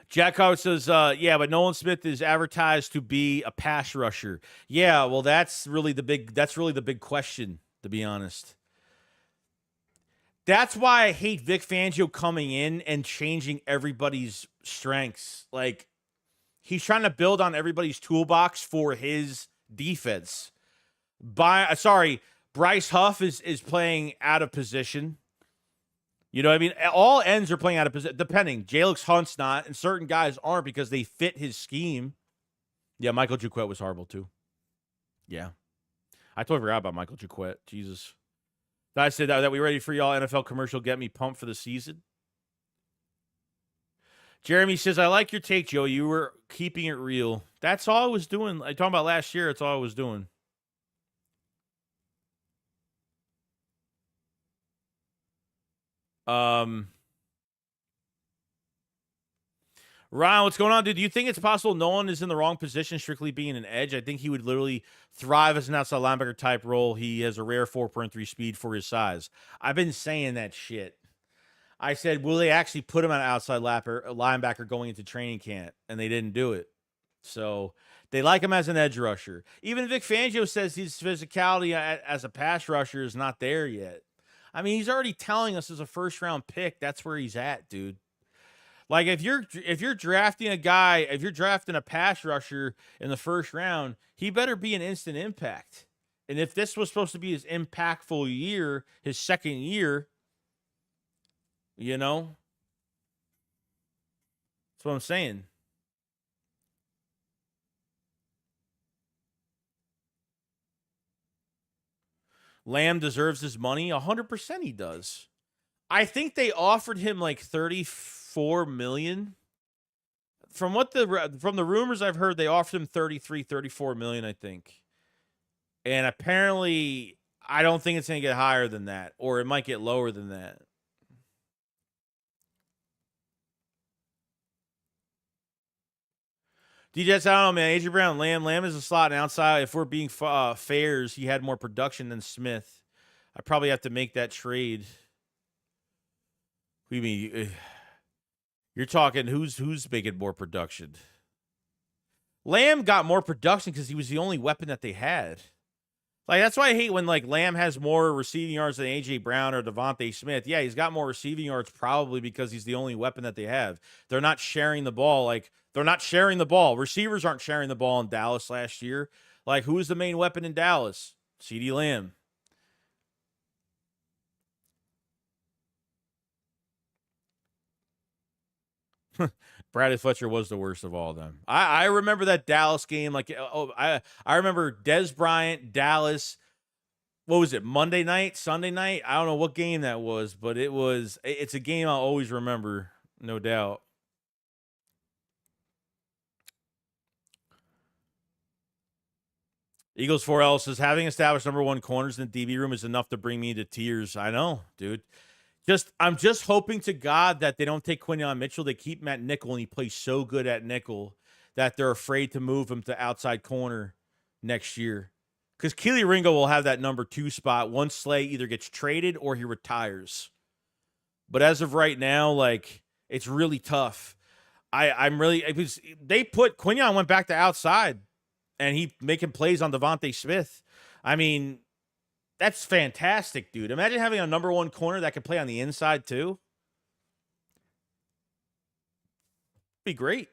Jack Howard says, yeah, but Nolan Smith is advertised to be a pass rusher. Yeah, well, that's really the big question, to be honest. That's why I hate Vic Fangio coming in and changing everybody's strengths. Like, he's trying to build on everybody's toolbox for his defense. Bryce Huff is playing out of position. You know what I mean? All ends are playing out of position, depending. Jalix Hunt's not, and certain guys aren't because they fit his scheme. Yeah, Michael Jaquette was horrible too. Yeah. I totally forgot about Michael Jaquette. Jesus. I said that we ready for y'all NFL commercial. Get me pumped for the season. Jeremy says, I like your take, Joe. You were keeping it real. That's all I was doing. I'm talking about last year. That's all I was doing. Ryan, what's going on, dude? Do you think it's possible Nolan is in the wrong position, strictly being an edge? I think he would literally thrive as an outside linebacker type role. He has a rare 4.3 speed for his size. I've been saying that shit. I said, will they actually put him on an outside linebacker going into training camp? And they didn't do it. So they like him as an edge rusher. Even Vic Fangio says his physicality as a pass rusher is not there yet. I mean, he's already telling us as a first-round pick, that's where he's at, dude. Like, if you're drafting a pass rusher in the first round, he better be an instant impact. And if this was supposed to be his impactful year, his second year, that's what I'm saying. Lamb deserves his money. 100% he does. I think they offered him like $34 million. From the rumors I've heard, they offered him $34 million, I think. And apparently, I don't think it's going to get higher than that, or it might get lower than that. DJs, I don't know, man. AJ Brown, Lamb is a slot and outside. If we're being fairs, he had more production than Smith. I probably have to make that trade. What do you mean? You're talking who's making more production? Lamb got more production because he was the only weapon that they had. Like, that's why I hate when, like, Lamb has more receiving yards than A.J. Brown or Devontae Smith. Yeah, he's got more receiving yards probably because he's the only weapon that they have. They're not sharing the ball. Like, they're not sharing the ball. Receivers aren't sharing the ball in Dallas last year. Like, who was the main weapon in Dallas? CeeDee Lamb. Bradley Fletcher was the worst of all of them. I remember that Dallas game. Like, I remember Dez Bryant, Dallas. What was it? Monday night, Sunday night? I don't know what game that was, but it's a game I'll always remember, no doubt. Eagles 4L says, having established number one corners in the DB room is enough to bring me to tears. I know, dude. I'm just hoping to God that they don't take Quinyon Mitchell. They keep him at nickel, and he plays so good at nickel that they're afraid to move him to outside corner next year. Because Keely Ringo will have that number 2 spot once Slay either gets traded or he retires. But as of right now, like, it's really tough. They put Quinyon went back to outside, and he making plays on Devontae Smith. I mean, that's fantastic, dude. Imagine having a number one corner that can play on the inside too. Be great.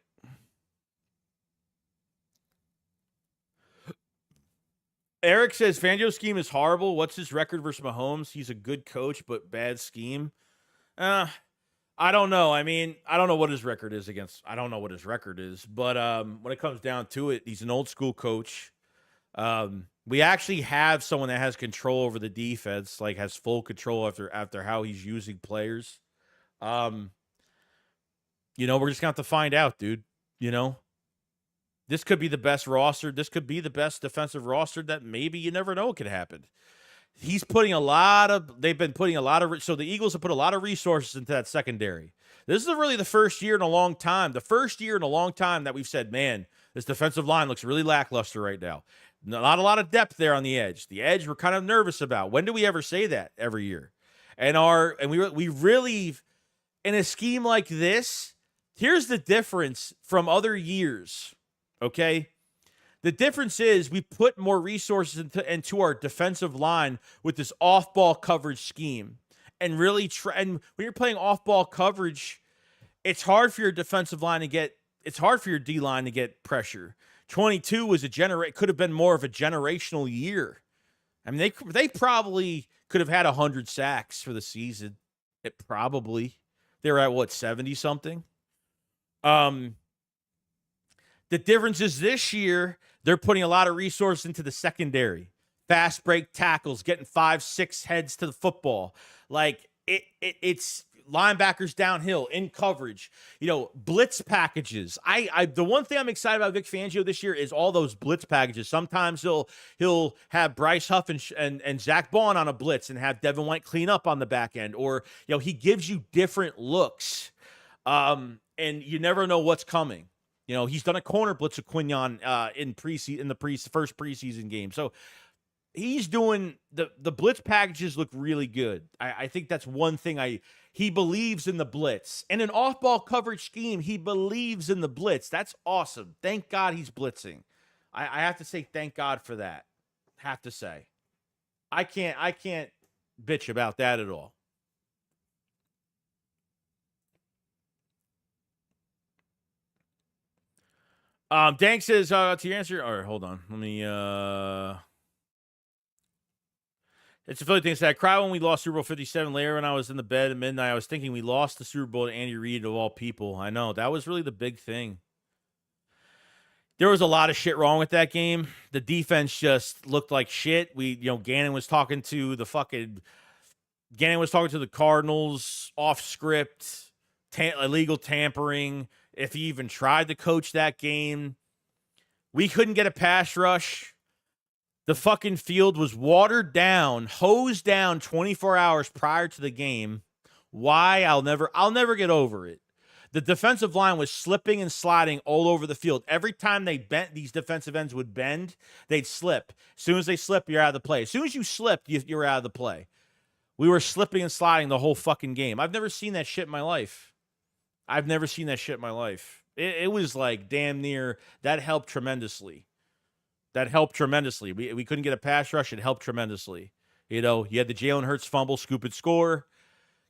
Eric says Fangio's scheme is horrible. What's his record versus Mahomes? He's a good coach, but bad scheme. I don't know. I mean, I don't know what his record is against. I don't know what his record is, but when it comes down to it, he's an old school coach. We actually have someone that has control over the defense, like has full control after how he's using players. We're just gonna have to find out, dude. This could be the best roster. This could be the best defensive roster that maybe you never know could happen. They've been putting a lot of, so the Eagles have put a lot of resources into that secondary. This is really the first year in a long time that we've said, man, this defensive line looks really lackluster right now. Not a lot of depth there on the edge. The edge we're kind of nervous about. When do we ever say that every year? And we really, in a scheme like this, here's the difference from other years, okay? The difference is we put more resources into our defensive line with this off-ball coverage scheme. And really, and when you're playing off-ball coverage, it's hard for your defensive line to get, it's hard for your D-line to get pressure. 22 was could have been more of a generational year. I mean, they probably could have had 100 sacks for the season. They were at 70 something. The difference is this year they're putting a lot of resources into the secondary, fast break tackles, getting 5-6 heads to the football. Like it's linebackers downhill in coverage, blitz packages. The one thing I'm excited about Vic Fangio this year is all those blitz packages. Sometimes he'll have Bryce Huff and Zach Bond on a blitz and have Devin White clean up on the back end, or he gives you different looks, and you never know what's coming. He's done a corner blitz with Quinyon in the first preseason game. So he's doing the blitz packages look really good. I think that's one thing he believes in the blitz. And an off-ball coverage scheme, he believes in the blitz. That's awesome. Thank God he's blitzing. I have to say thank God for that. Have to say. I can't bitch about that at all. Dank says, to your answer, all right, hold on. Let me, it's a Philly thing. I cried when we lost Super Bowl 57 later when I was in the bed at midnight. I was thinking we lost the Super Bowl to Andy Reid of all people. I know. That was really the big thing. There was a lot of shit wrong with that game. The defense just looked like shit. Gannon was talking to the Cardinals off script, illegal tampering. If he even tried to coach that game, we couldn't get a pass rush. The fucking field was watered down, hosed down 24 hours prior to the game. Why? I'll never get over it. The defensive line was slipping and sliding all over the field. Every time they bent, these defensive ends would bend, they'd slip. As soon as they slip, you're out of the play. As soon as you slipped, you're out of the play. We were slipping and sliding the whole fucking game. I've never seen that shit in my life. It was like damn near. That helped tremendously. We couldn't get a pass rush. It helped tremendously. You had the Jalen Hurts fumble, scoop and score.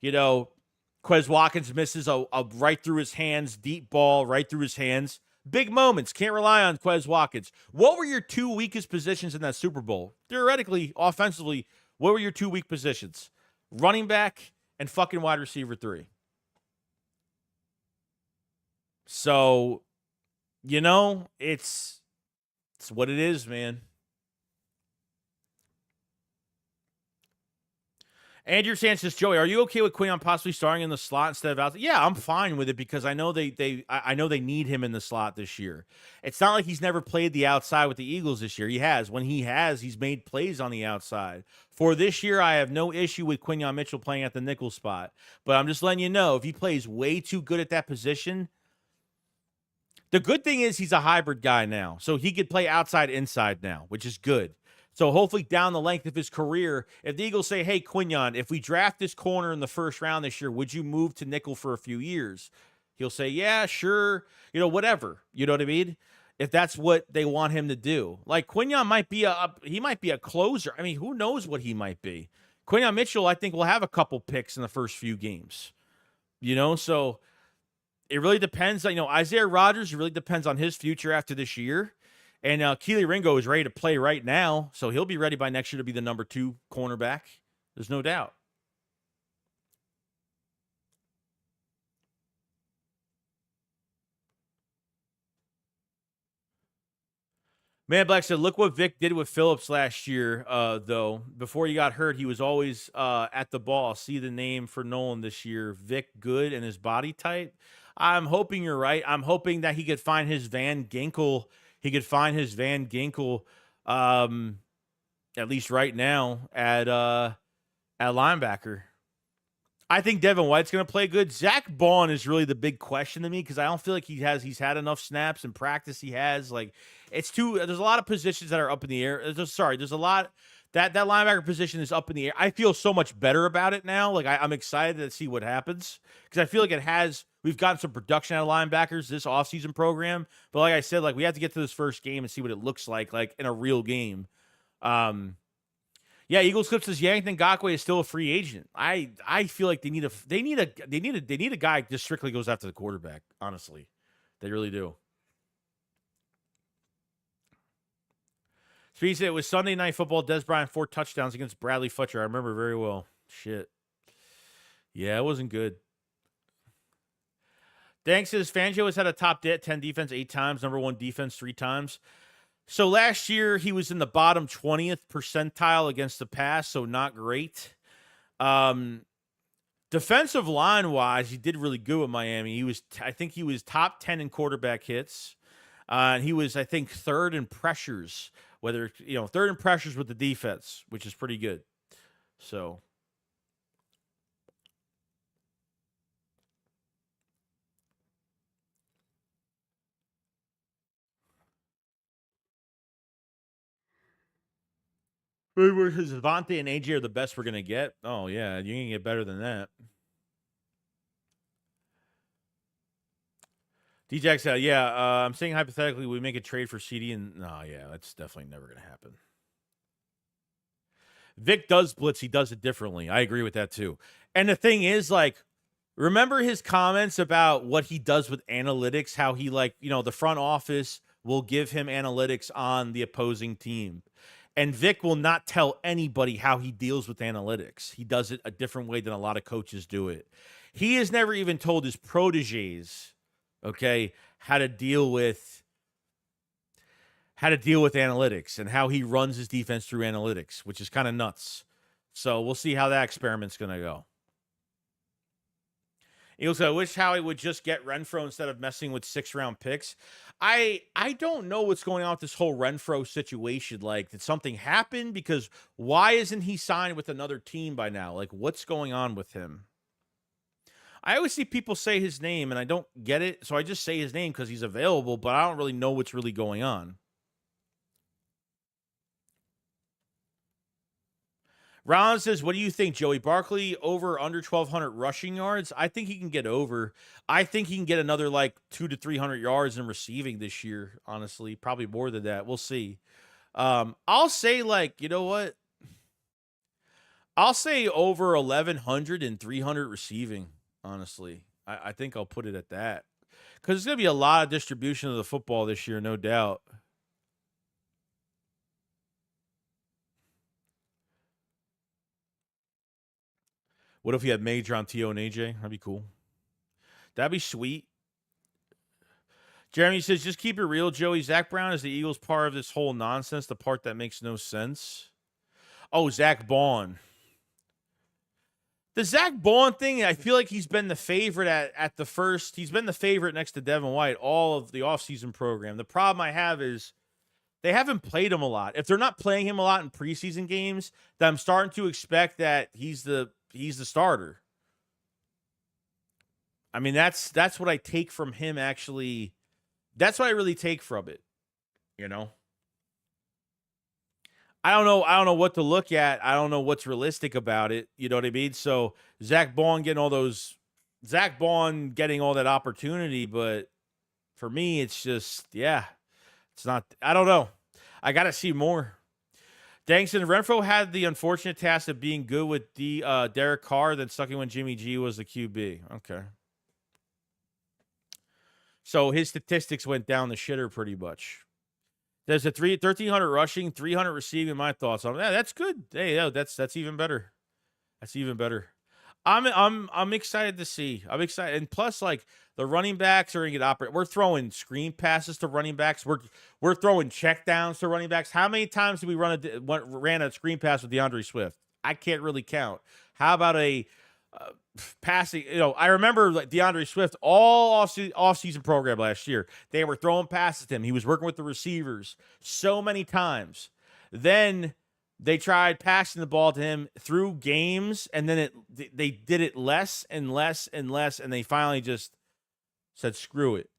Quez Watkins misses a right through his hands, deep ball, right through his hands. Big moments. Can't rely on Quez Watkins. What were your two weakest positions in that Super Bowl? Theoretically, offensively, what were your two weak positions? Running back and fucking wide receiver 3. So, it's what it is, man. Andrew Sanchez, Joey, are you okay with Quinion possibly starting in the slot instead of outside? Yeah, I'm fine with it because I know I know they need him in the slot this year. It's not like he's never played the outside with the Eagles this year. He has. When he's made plays on the outside. For this year, I have no issue with Quinion Mitchell playing at the nickel spot. But I'm just letting you know, if he plays way too good at that position, the good thing is he's a hybrid guy now. So he could play outside, inside now, which is good. So hopefully down the length of his career, if the Eagles say, hey, Quinion, if we draft this corner in the first round this year, would you move to nickel for a few years? He'll say, yeah, sure. Whatever. You know what I mean? If that's what they want him to do. Like Quinion might be a closer. I mean, who knows what he might be? Quinion Mitchell, I think, will have a couple picks in the first few games. So it really depends. Isaiah Rodgers, it really depends on his future after this year. And Keely Ringo is ready to play right now, so he'll be ready by next year to be the number 2 cornerback. There's no doubt. Man Black said, look what Vic did with Phillips last year, though. Before he got hurt, he was always at the ball. See the name for Nolan this year. Vic good and his body type. I'm hoping you're right. I'm hoping that he could find his Van Ginkel. At least right now at linebacker. I think Devin White's going to play good. Zach Bond is really the big question to me because I don't feel like he's had enough snaps in practice. There's a lot of positions that are up in the air. There's a lot that linebacker position is up in the air. I feel so much better about it now. Like I'm excited to see what happens because I feel like we've gotten some production out of linebackers this offseason program. But like I said, like we have to get to this first game and see what it looks like in a real game. Yeah, Eagles Clip says Yankton Ngakoue is still a free agent. I feel like they need a guy that just strictly goes after the quarterback. Honestly, they really do. Speedy said it was Sunday Night Football. Des Bryant 4 touchdowns against Bradley Fletcher. I remember very well. Shit. Yeah, it wasn't good. Dank says Fangio has had a top 10 defense 8 times, number 1 defense 3 times. So last year, he was in the bottom 20th percentile against the pass, so not great. Defensive line-wise, he did really good with Miami. I think he was top 10 in quarterback hits. And he was, I think, third in pressures, third in pressures with the defense, which is pretty good. So His Devontae and AJ are the best we're going to get. Oh, yeah. You can get better than that. DJ said, yeah, I'm saying hypothetically we make a trade for CD and that's definitely never going to happen. Vic does blitz. He does it differently. I agree with that too. And the thing is, remember his comments about what he does with analytics, how he the front office will give him analytics on the opposing team. And Vic will not tell anybody how he deals with analytics. He does it a different way than a lot of coaches do it. He has never even told his proteges, how to deal with how to deal with analytics and how he runs his defense through analytics, which is kind of nuts. So we'll see how that experiment's going to go. Eagles, I wish Howie would just get Renfrow instead of messing with 6th-round picks. I don't know what's going on with this whole Renfrow situation. Like, did something happen? Because why isn't he signed with another team by now? Like, what's going on with him? I always see people say his name, and I don't get it, so I just say his name because he's available, but I don't really know what's really going on. Ron says, what do you think, Joey? Barkley over under 1,200 rushing yards? I think he can get over. I think he can get another, like, 200 to 300 yards in receiving this year, honestly. Probably more than that. We'll see. I'll say, like, you know what? I'll say over 1,100 and 300 receiving, honestly. I think I'll put it at that. Because there's going to be a lot of distribution of the football this year, no doubt. What if you had Major on T.O. and A.J.? That'd be cool. That'd be sweet. Jeremy says, just keep it real, Joey. Zach Brown is the Eagles' part of this whole nonsense, the part that makes no sense. Oh, Zach Baun. The Zach Baun thing, I feel like he's been the favorite at the first. He's been the favorite next to Devin White all of the offseason program. The problem I have is they haven't played him a lot. If they're not playing him a lot in preseason games, then I'm starting to expect that he's the starter. I mean, that's what I take from him, actually. That's what I really take from it, you know? I don't know what to look at. I don't know what's realistic about it. You know what I mean? So Zach Baun getting all that opportunity, but for me, it's just, yeah, it's not, I don't know. I got to see more. Dankson, Renfrow had the unfortunate task of being good with Derek Carr, then sucking when Jimmy G was the QB. Okay. So his statistics went down the shitter pretty much. There's a 1,300 rushing, 300 receiving. My thoughts on that. That's good. Hey, yeah, that's even better. That's even better. I'm excited to see. I'm excited, and plus, like, the running backs are going to get operated. We're throwing screen passes to running backs. We're throwing check downs to running backs. How many times did we ran a screen pass with DeAndre Swift? I can't really count. How about a passing? You know, I remember, like, DeAndre Swift all off-season program last year. They were throwing passes to him. He was working with the receivers so many times. Then they tried passing the ball to him through games, and then they did it less and less and less, and they finally just said, screw it.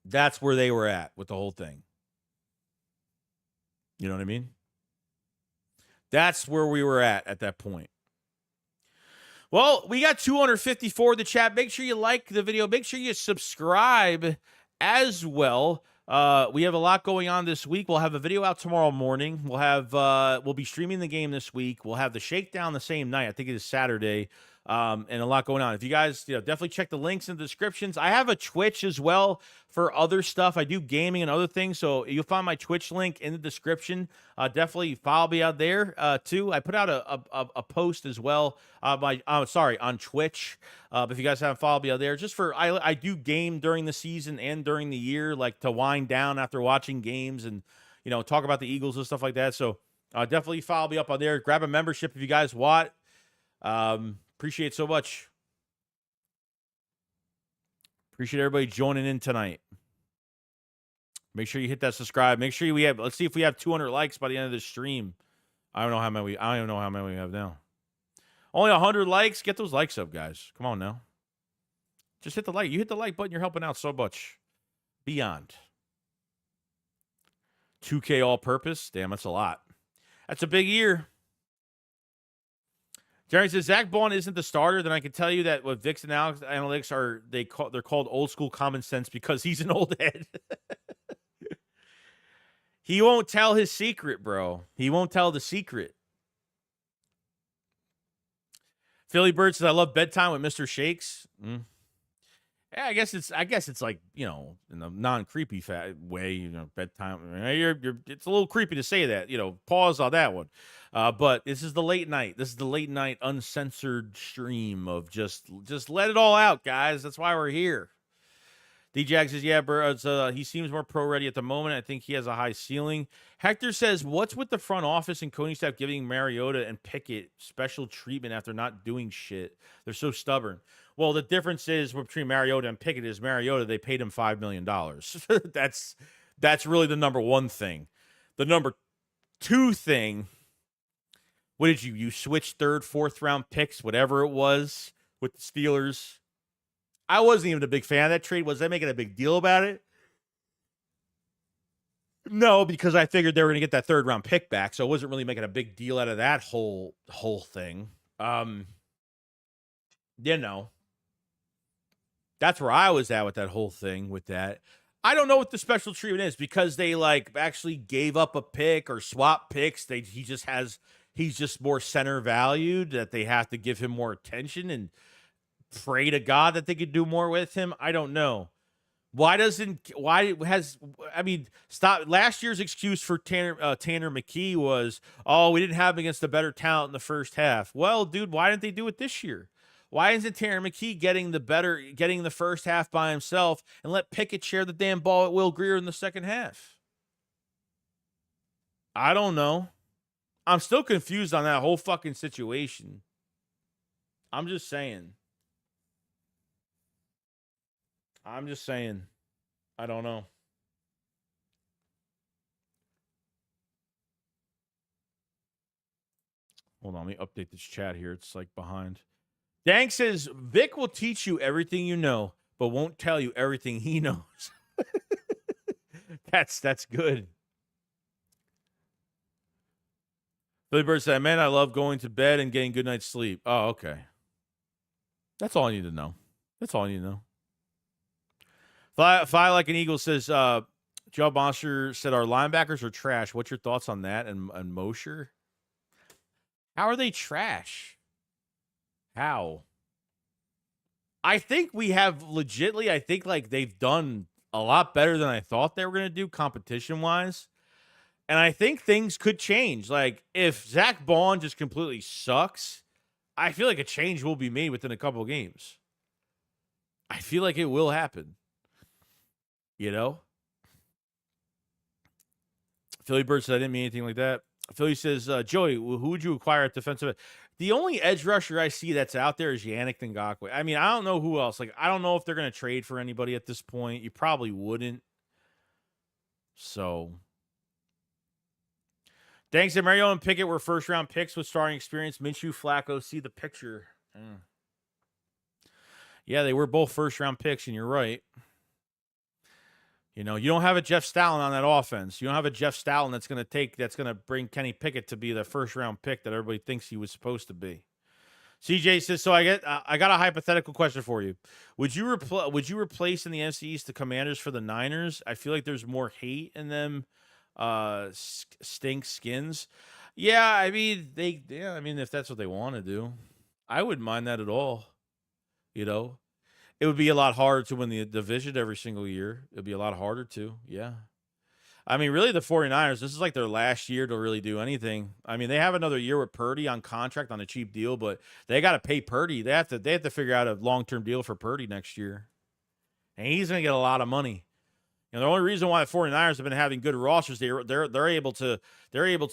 That's where they were at with the whole thing. You know what I mean? That's where we were at that point. Well, we got 254 in the chat. Make sure you like the video. Make sure you subscribe as well. We have a lot going on this week. We'll have a video out tomorrow morning. We'll be streaming the game this week. We'll have the shakedown the same night. I think it is Saturday. And a lot going on. If you guys, definitely check the links in the descriptions. I have a Twitch as well for other stuff. I do gaming and other things, so you'll find my Twitch link in the description. Definitely follow me out there too. I put out a post as well. On Twitch. If you guys haven't followed me out there, I do game during the season and during the year, like to wind down after watching games and talk about the Eagles and stuff like that. So definitely follow me up on there. Grab a membership if you guys want. Appreciate it so much. Appreciate everybody joining in tonight. Make sure you hit that subscribe. Make sure let's see if we have 200 likes by the end of this stream. I don't even know how many we have now. Only 100 likes. Get those likes up, guys. Come on now. Just hit the like. You hit the like button, you're helping out so much. Beyond. 2K all purpose. Damn, that's a lot. That's a big year. Jerry says, Zach Baun isn't the starter, then I can tell you that what Vix and Alex analytics they're called old school common sense because he's an old head. He won't tell his secret, bro. He won't tell the secret. Philly Bird says, I love bedtime with Mr. Shakes. Yeah, I guess it's like, in a non-creepy way, bedtime. It's a little creepy to say that, pause on that one. But this is the late night. This is the late night uncensored stream of just let it all out, guys. That's why we're here. D-Jag says, yeah, bro, he seems more pro-ready at the moment. I think he has a high ceiling. Hector says, what's with the front office and coaching staff giving Mariota and Pickett special treatment after not doing shit? They're so stubborn. Well, the difference is between Mariota and Pickett is Mariota, they paid him $5 million. That's really the number one thing. The number two thing, what did you switch third, fourth round picks, whatever it was, with the Steelers? I wasn't even a big fan of that trade. Was I making a big deal about it? No, because I figured they were going to get that third round pick back, so I wasn't really making a big deal out of that whole thing. You know, that's where I was at with that whole thing. With that, I don't know what the special treatment is because they like actually gave up a pick or swap picks. He's just more center valued that they have to give him more attention and pray to God that they could do more with him. I don't know. Stop. Last year's excuse for Tanner McKee was, oh, we didn't have him against the better talent in the first half. Well, dude, why didn't they do it this year? Why isn't Tanner McKee getting the first half by himself and let Pickett share the damn ball at Will Grier in the second half? I don't know. I'm still confused on that whole fucking situation. I'm just saying. I don't know. Hold on, let me update this chat here. It's like behind. Dank says, Vic will teach you everything you know, but won't tell you everything he knows. That's good. Billy Bird said, man, I love going to bed and getting good night's sleep. Oh, okay. That's all I need to know. Fly like an Eagle says, Joe Monster said our linebackers are trash. What's your thoughts on that? And Mosher? How are they trash? How? I think we have I think like they've done a lot better than I thought they were going to do competition-wise. And I think things could change. Like if Zach Bond just completely sucks, I feel like a change will be made within a couple of games. I feel like it will happen. You know? Philly Bird said, I didn't mean anything like that. Philly says, Joey, who would you acquire at defensive end? The only edge rusher I see that's out there is Yannick Ngakoue. I mean, I don't know who else. Like, I don't know if they're going to trade for anybody at this point. You probably wouldn't. So. Thanks to Mariota and Pickett were first-round picks with starting experience. Minshew, Flacco, see the picture. Yeah, they were both first-round picks, and you're right. You know, you don't have a Jeff Stalin on that offense. You don't have a Jeff Stalin that's going to bring Kenny Pickett to be the first-round pick that everybody thinks he was supposed to be. CJ says, so I got a hypothetical question for you. Would you replace in the NFC East the Commanders for the Niners? I feel like there's more hate in them. Stink skins. Yeah, I mean if that's what they want to do, I wouldn't mind that at all. You know, it would be a lot harder to win the division every single year. It'd be a lot harder to, yeah. I mean, really, the 49ers, this is like their last year to really do anything. I mean, they have another year with Purdy on contract on a cheap deal, but they got to pay Purdy. They have to figure out a long-term deal for Purdy next year. And he's going to get a lot of money. You know, the only reason why the 49ers have been having good rosters, they're able to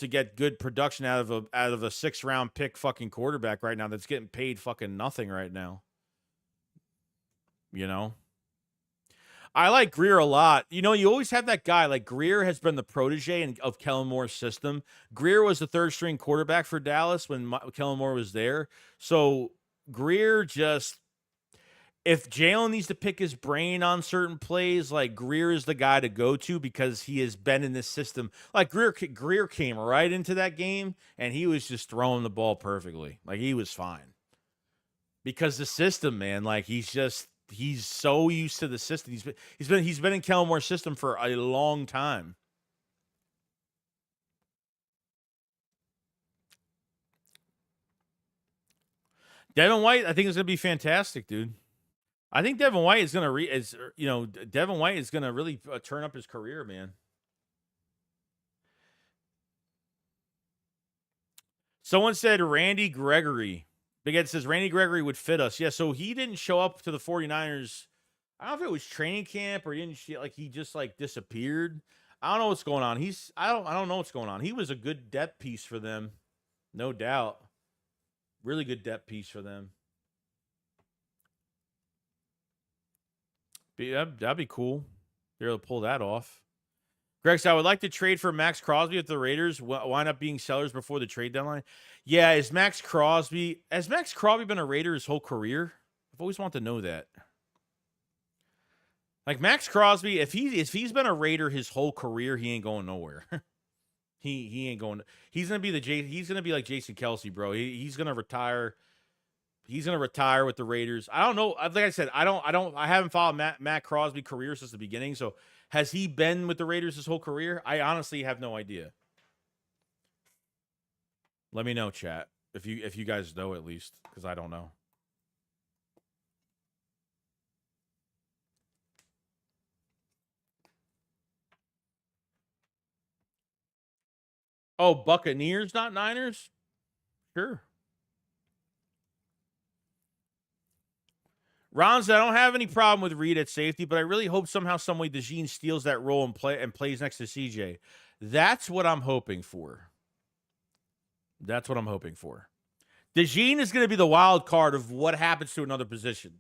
get good production out of a 6th-round pick fucking quarterback right now that's getting paid fucking nothing right now. You know? I like Grier a lot. You know, you always have that guy. Like, Grier has been the protege of Kellen Moore's system. Grier was the third-string quarterback for Dallas when Kellen Moore was there. So, Grier just... If Jalen needs to pick his brain on certain plays, like, Grier is the guy to go to because he has been in this system. Like, Grier came right into that game, and he was just throwing the ball perfectly. Like, he was fine. Because the system, man, like, he's so used to the system. He's been in Kellen Moore's system for a long time. Devin White, I think is going to be fantastic, dude. I think Devin White is going to really turn up his career, man. Someone said Randy Gregory. Big Ed says Randy Gregory would fit us. Yeah, so he didn't show up to the 49ers I don't know if it was training camp or he just like disappeared. I don't know what's going on. I don't know what's going on. He was a good depth piece for them, no doubt. Really good depth piece for them. That'd be cool. They're able to pull that off. Greg said, I would like to trade for Max Crosby if the Raiders wind up being sellers before the trade deadline. Yeah, has Max Crosby been a Raider his whole career? I've always wanted to know that. Like Max Crosby, if he's been a Raider his whole career, he ain't going nowhere. he ain't going. He's gonna be like Jason Kelce, bro. He's gonna retire. He's gonna retire with the Raiders. I don't know. Like I said, I haven't followed Matt Crosby's career since the beginning. So has he been with the Raiders his whole career? I honestly have no idea. Let me know, chat, if you guys know at least, because I don't know. Oh, Buccaneers, not Niners? Sure. Ron said, I don't have any problem with Reed at safety, but I really hope somehow, someway, DeJean steals that role and plays next to CJ. That's what I'm hoping for. That's what I'm hoping for. DeJean is going to be the wild card of what happens to another position.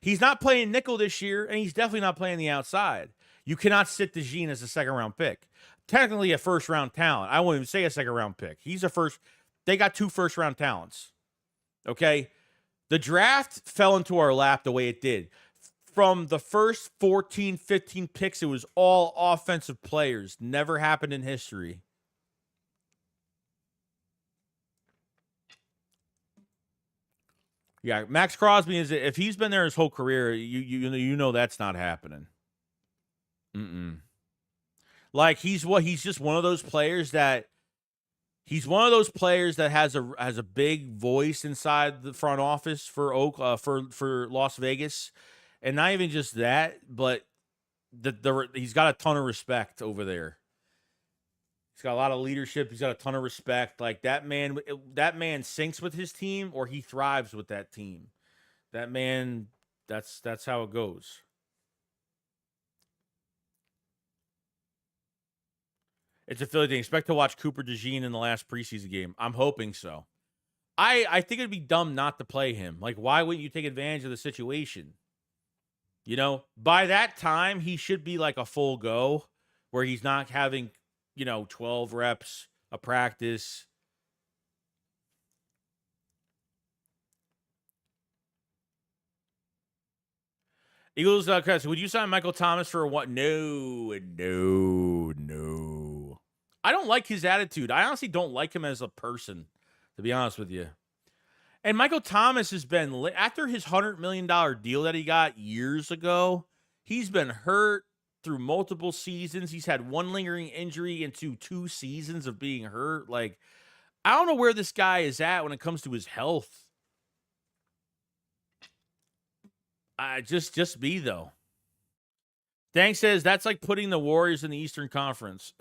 He's not playing nickel this year, and he's definitely not playing the outside. You cannot sit DeJean as a second-round pick. Technically a first-round talent. I won't even say a second-round pick. He's a first. They got 2 first-round talents. Okay? The draft fell into our lap the way it did. From the first 14, 15 picks, it was all offensive players. Never happened in history. Yeah, Max Crosby if he's been there his whole career, you know that's not happening. Like he's just one of those players that has a big voice inside the front office for Las Vegas, and not even just that, but he's got a ton of respect over there. He's got a lot of leadership. He's got a ton of respect. Like that man syncs with his team, or he thrives with that team. That man, that's how it goes. It's a Philly thing. Expect to watch Cooper DeJean in the last preseason game. I'm hoping so. I think it'd be dumb not to play him. Like, why wouldn't you take advantage of the situation? You know, by that time, he should be like a full go where he's not having, 12 reps, a practice. Eagles, would you sign Michael Thomas for what? No. I don't like his attitude. I honestly don't like him as a person, to be honest with you. And Michael Thomas has been, after his $100 million deal that he got years ago, he's been hurt through multiple seasons. He's had one lingering injury into 2 seasons of being hurt. Like, I don't know where this guy is at when it comes to his health. Just me, though. Dank says that's like putting the Warriors in the Eastern Conference.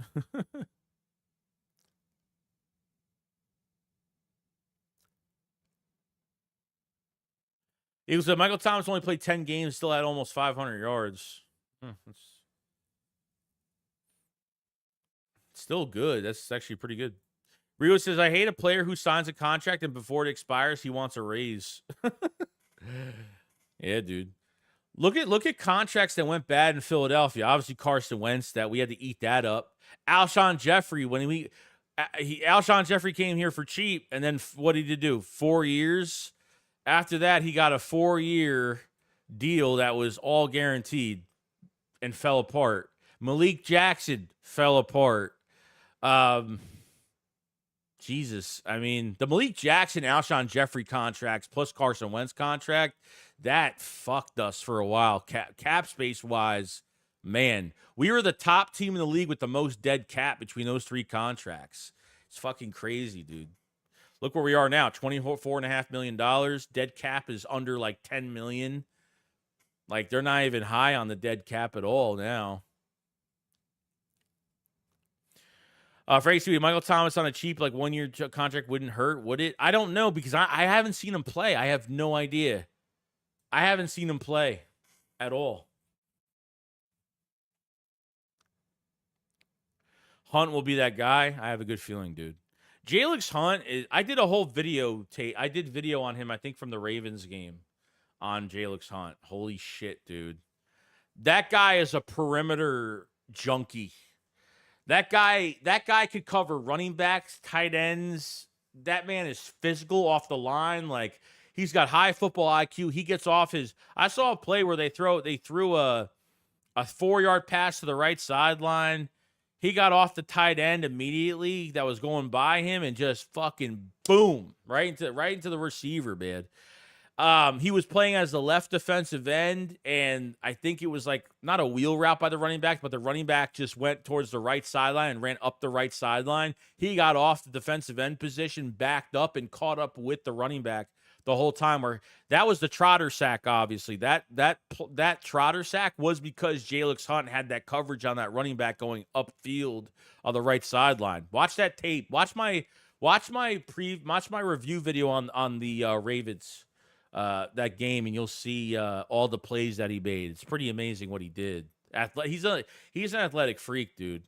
Eagles said Michael Thomas only played 10 games, still had almost 500 yards. Still good. That's actually pretty good. Rio says, I hate a player who signs a contract and before it expires, he wants a raise. Yeah, dude. Look at contracts that went bad in Philadelphia. Obviously, Carson Wentz, that we had to eat that up. Alshon Jeffrey, Alshon Jeffrey came here for cheap, and then what did he do? 4 years. After that, he got a 4-year deal that was all guaranteed and fell apart. Malik Jackson fell apart. Jesus. I mean, the Malik Jackson, Alshon Jeffrey contracts plus Carson Wentz contract, that fucked us for a while. Cap space wise, man, we were the top team in the league with the most dead cap between those 3 contracts. It's fucking crazy, dude. Look where we are now, $24.5 million. Dead cap is under like $10 million. Like, they're not even high on the dead cap at all now. Frank Stewie, Michael Thomas on a cheap, like 1-year contract wouldn't hurt, would it? I don't know because I haven't seen him play. I have no idea. I haven't seen him play. at all. Hunt will be that guy. I have a good feeling, dude. Jalix Hunt is. I did a whole video tape. I did video on him. I think from the Ravens game on Jalix Hunt. Holy shit, dude! That guy is a perimeter junkie. That guy could cover running backs, tight ends. That man is physical off the line. Like, he's got high football IQ. He gets off his. I saw a play where they threw a 4-yard pass to the right sideline. He got off the tight end immediately that was going by him and just fucking boom right into the receiver, man. He was playing as the left defensive end, and I think it was like not a wheel route by the running back, but the running back just went towards the right sideline and ran up the right sideline. He got off the defensive end position, backed up, and caught up with the running back the whole time. Where that was the Trotter sack, obviously. That Trotter sack was because Jalix Hunt had that coverage on that running back going upfield on the right sideline. Watch that tape. Watch my review video on the Ravens. That game, and you'll see all the plays that he made. It's pretty amazing what he did. He's an athletic freak, dude.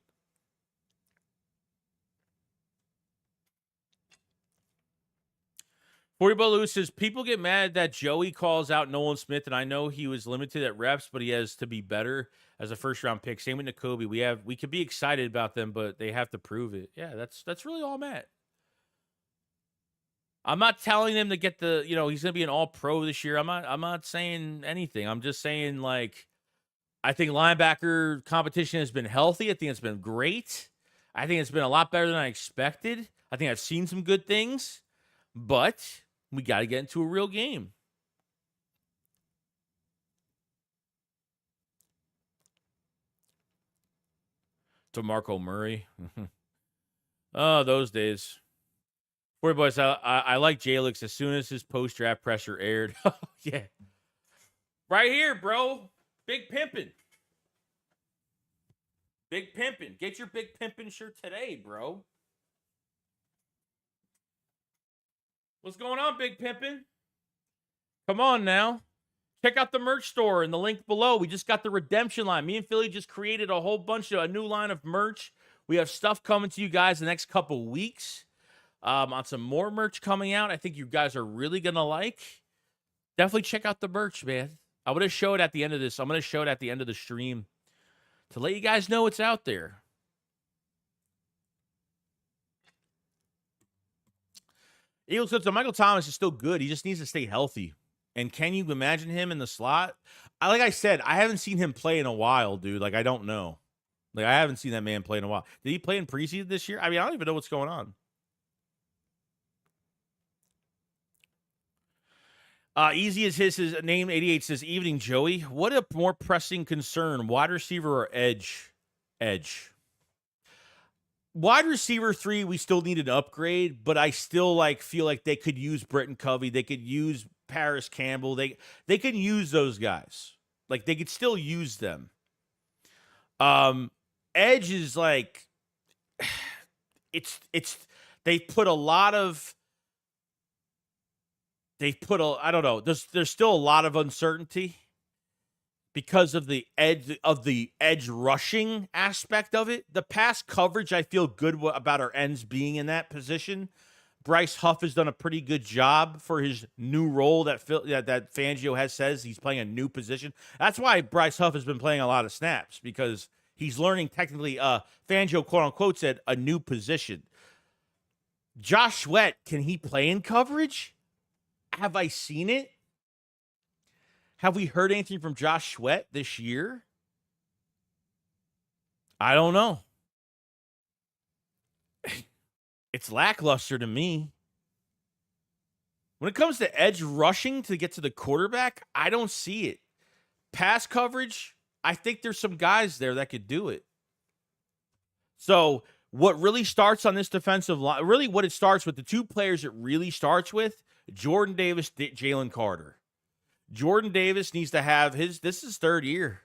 Lou says, people get mad that Joey calls out Nolan Smith, and I know he was limited at reps, but he has to be better as a first-round pick. Same with Nakobe. We could be excited about them, but they have to prove it. Yeah, that's really all I'm at. I'm not telling him to get he's going to be an all-pro this year. I'm not saying anything. I'm just saying, like, I think linebacker competition has been healthy. I think it's been great. I think it's been a lot better than I expected. I think I've seen some good things, but we got to get into a real game. DeMarco Murray. Oh, those days. Boy, boys, I like Jalix as soon as his post-draft pressure aired. Yeah. Right here, bro. Big pimpin'. Big pimpin'. Get your big pimpin' shirt today, bro. What's going on, big pimpin'? Come on now. Check out the merch store in the link below. We just got the redemption line. Me and Philly just created a whole bunch of a new line of merch. We have stuff coming to you guys the next couple weeks. On some more merch coming out. I think you guys are really going to like. Definitely check out the merch, man. I'm going to show it at the end of this. I'm going to show it at the end of the stream to let you guys know it's out there. Eagles said, so Michael Thomas is still good. He just needs to stay healthy. And can you imagine him in the slot? Like I said, I haven't seen him play in a while, dude. Like, I don't know. Like, I haven't seen that man play in a while. Did he play in preseason this year? I mean, I don't even know what's going on. Easy as his name 88 says, evening, Joey. What a more pressing concern, wide receiver or edge? Edge. Wide receiver 3, we still need an upgrade, but I still feel like they could use Britton Covey. They could use Paris Campbell. They could use those guys. Like, they could still use them. Edge is like, they put a lot of. I don't know. There's still a lot of uncertainty because of the edge rushing aspect of it. The pass coverage, I feel good about our ends being in that position. Bryce Huff has done a pretty good job for his new role that Fangio says he's playing a new position. That's why Bryce Huff has been playing a lot of snaps, because he's learning technically. Fangio, quote unquote, said a new position. Josh Sweat, can he play in coverage? Have I seen it? Have we heard anything from Josh Sweat this year? I don't know. It's lackluster to me. When it comes to edge rushing to get to the quarterback, I don't see it. Pass coverage, I think there's some guys there that could do it. So what really starts on this defensive line, really what it starts with, the two players it really starts with, Jordan Davis, Jalen Carter. Jordan Davis needs to have this is his third year.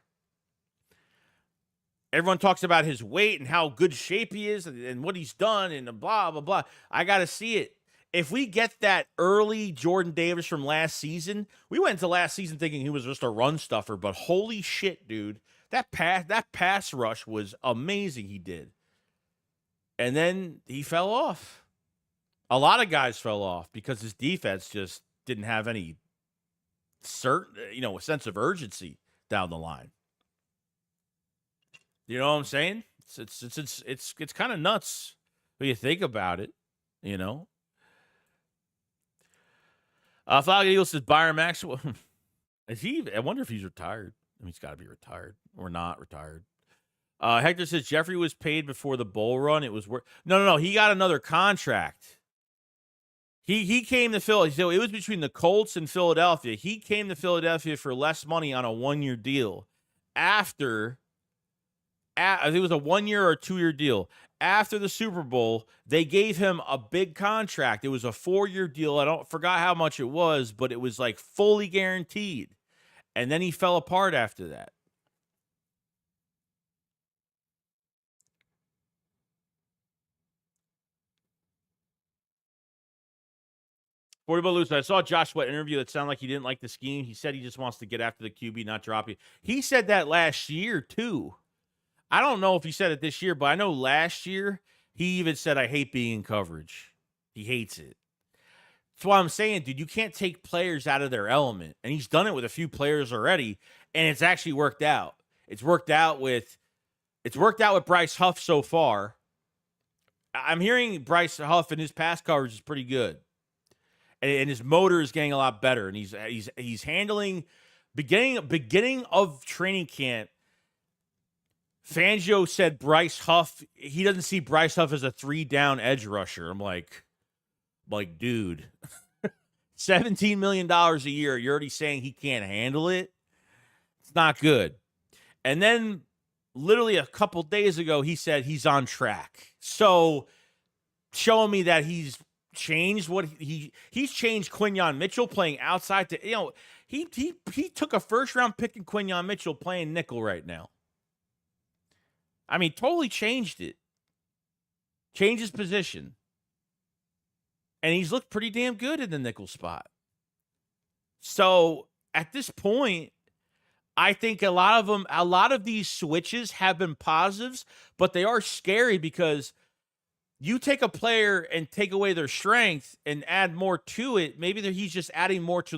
Everyone talks about his weight and how good shape he is and what he's done and blah, blah, blah. I got to see it. if we get that early Jordan Davis from last season, we went into last season thinking he was just a run stuffer, but holy shit, dude. That pass rush was amazing he did. And then he fell off. A lot of guys fell off because his defense just didn't have any a sense of urgency down the line. You know what I'm saying? It's kind of nuts when you think about it, you know. Philadelphia Eagles says Byron Maxwell. I wonder if he's retired. I mean, he's got to be retired or not retired. Hector says Jeffrey was paid before the bowl run. It was no. He got another contract. He came to Philly. So it was between the Colts and Philadelphia. He came to Philadelphia for less money on a 1-year deal. I think it was a 1-year or 2-year deal. After the Super Bowl, they gave him a big contract. It was a 4-year deal. I forgot how much it was, but it was like fully guaranteed. And then he fell apart after that. I saw Josh Sweat interview that sounded like he didn't like the scheme. He said he just wants to get after the QB, not drop you. He said that last year, too. I don't know if he said it this year, but I know last year he even said, I hate being in coverage. He hates it. That's why I'm saying, dude, you can't take players out of their element. And he's done it with a few players already, and it's actually worked out. It's worked out with Bryce Huff so far. I'm hearing Bryce Huff and his pass coverage is pretty good. And his motor is getting a lot better. And he's handling beginning of training camp. Fangio said Bryce Huff, he doesn't see Bryce Huff as a 3-down edge rusher. I'm like, dude, $17 million a year. You're already saying he can't handle it. It's not good. And then literally a couple days ago, he said he's on track. So showing me that he's changed he's changed Quinyon Mitchell playing outside to, he took a first-round pick in Quinyon Mitchell playing nickel right now. I mean, totally changed it. Changed his position. And he's looked pretty damn good in the nickel spot. So at this point, I think a lot of these switches have been positives, but they are scary because you take a player and take away their strength and add more to it. Maybe he's just adding more to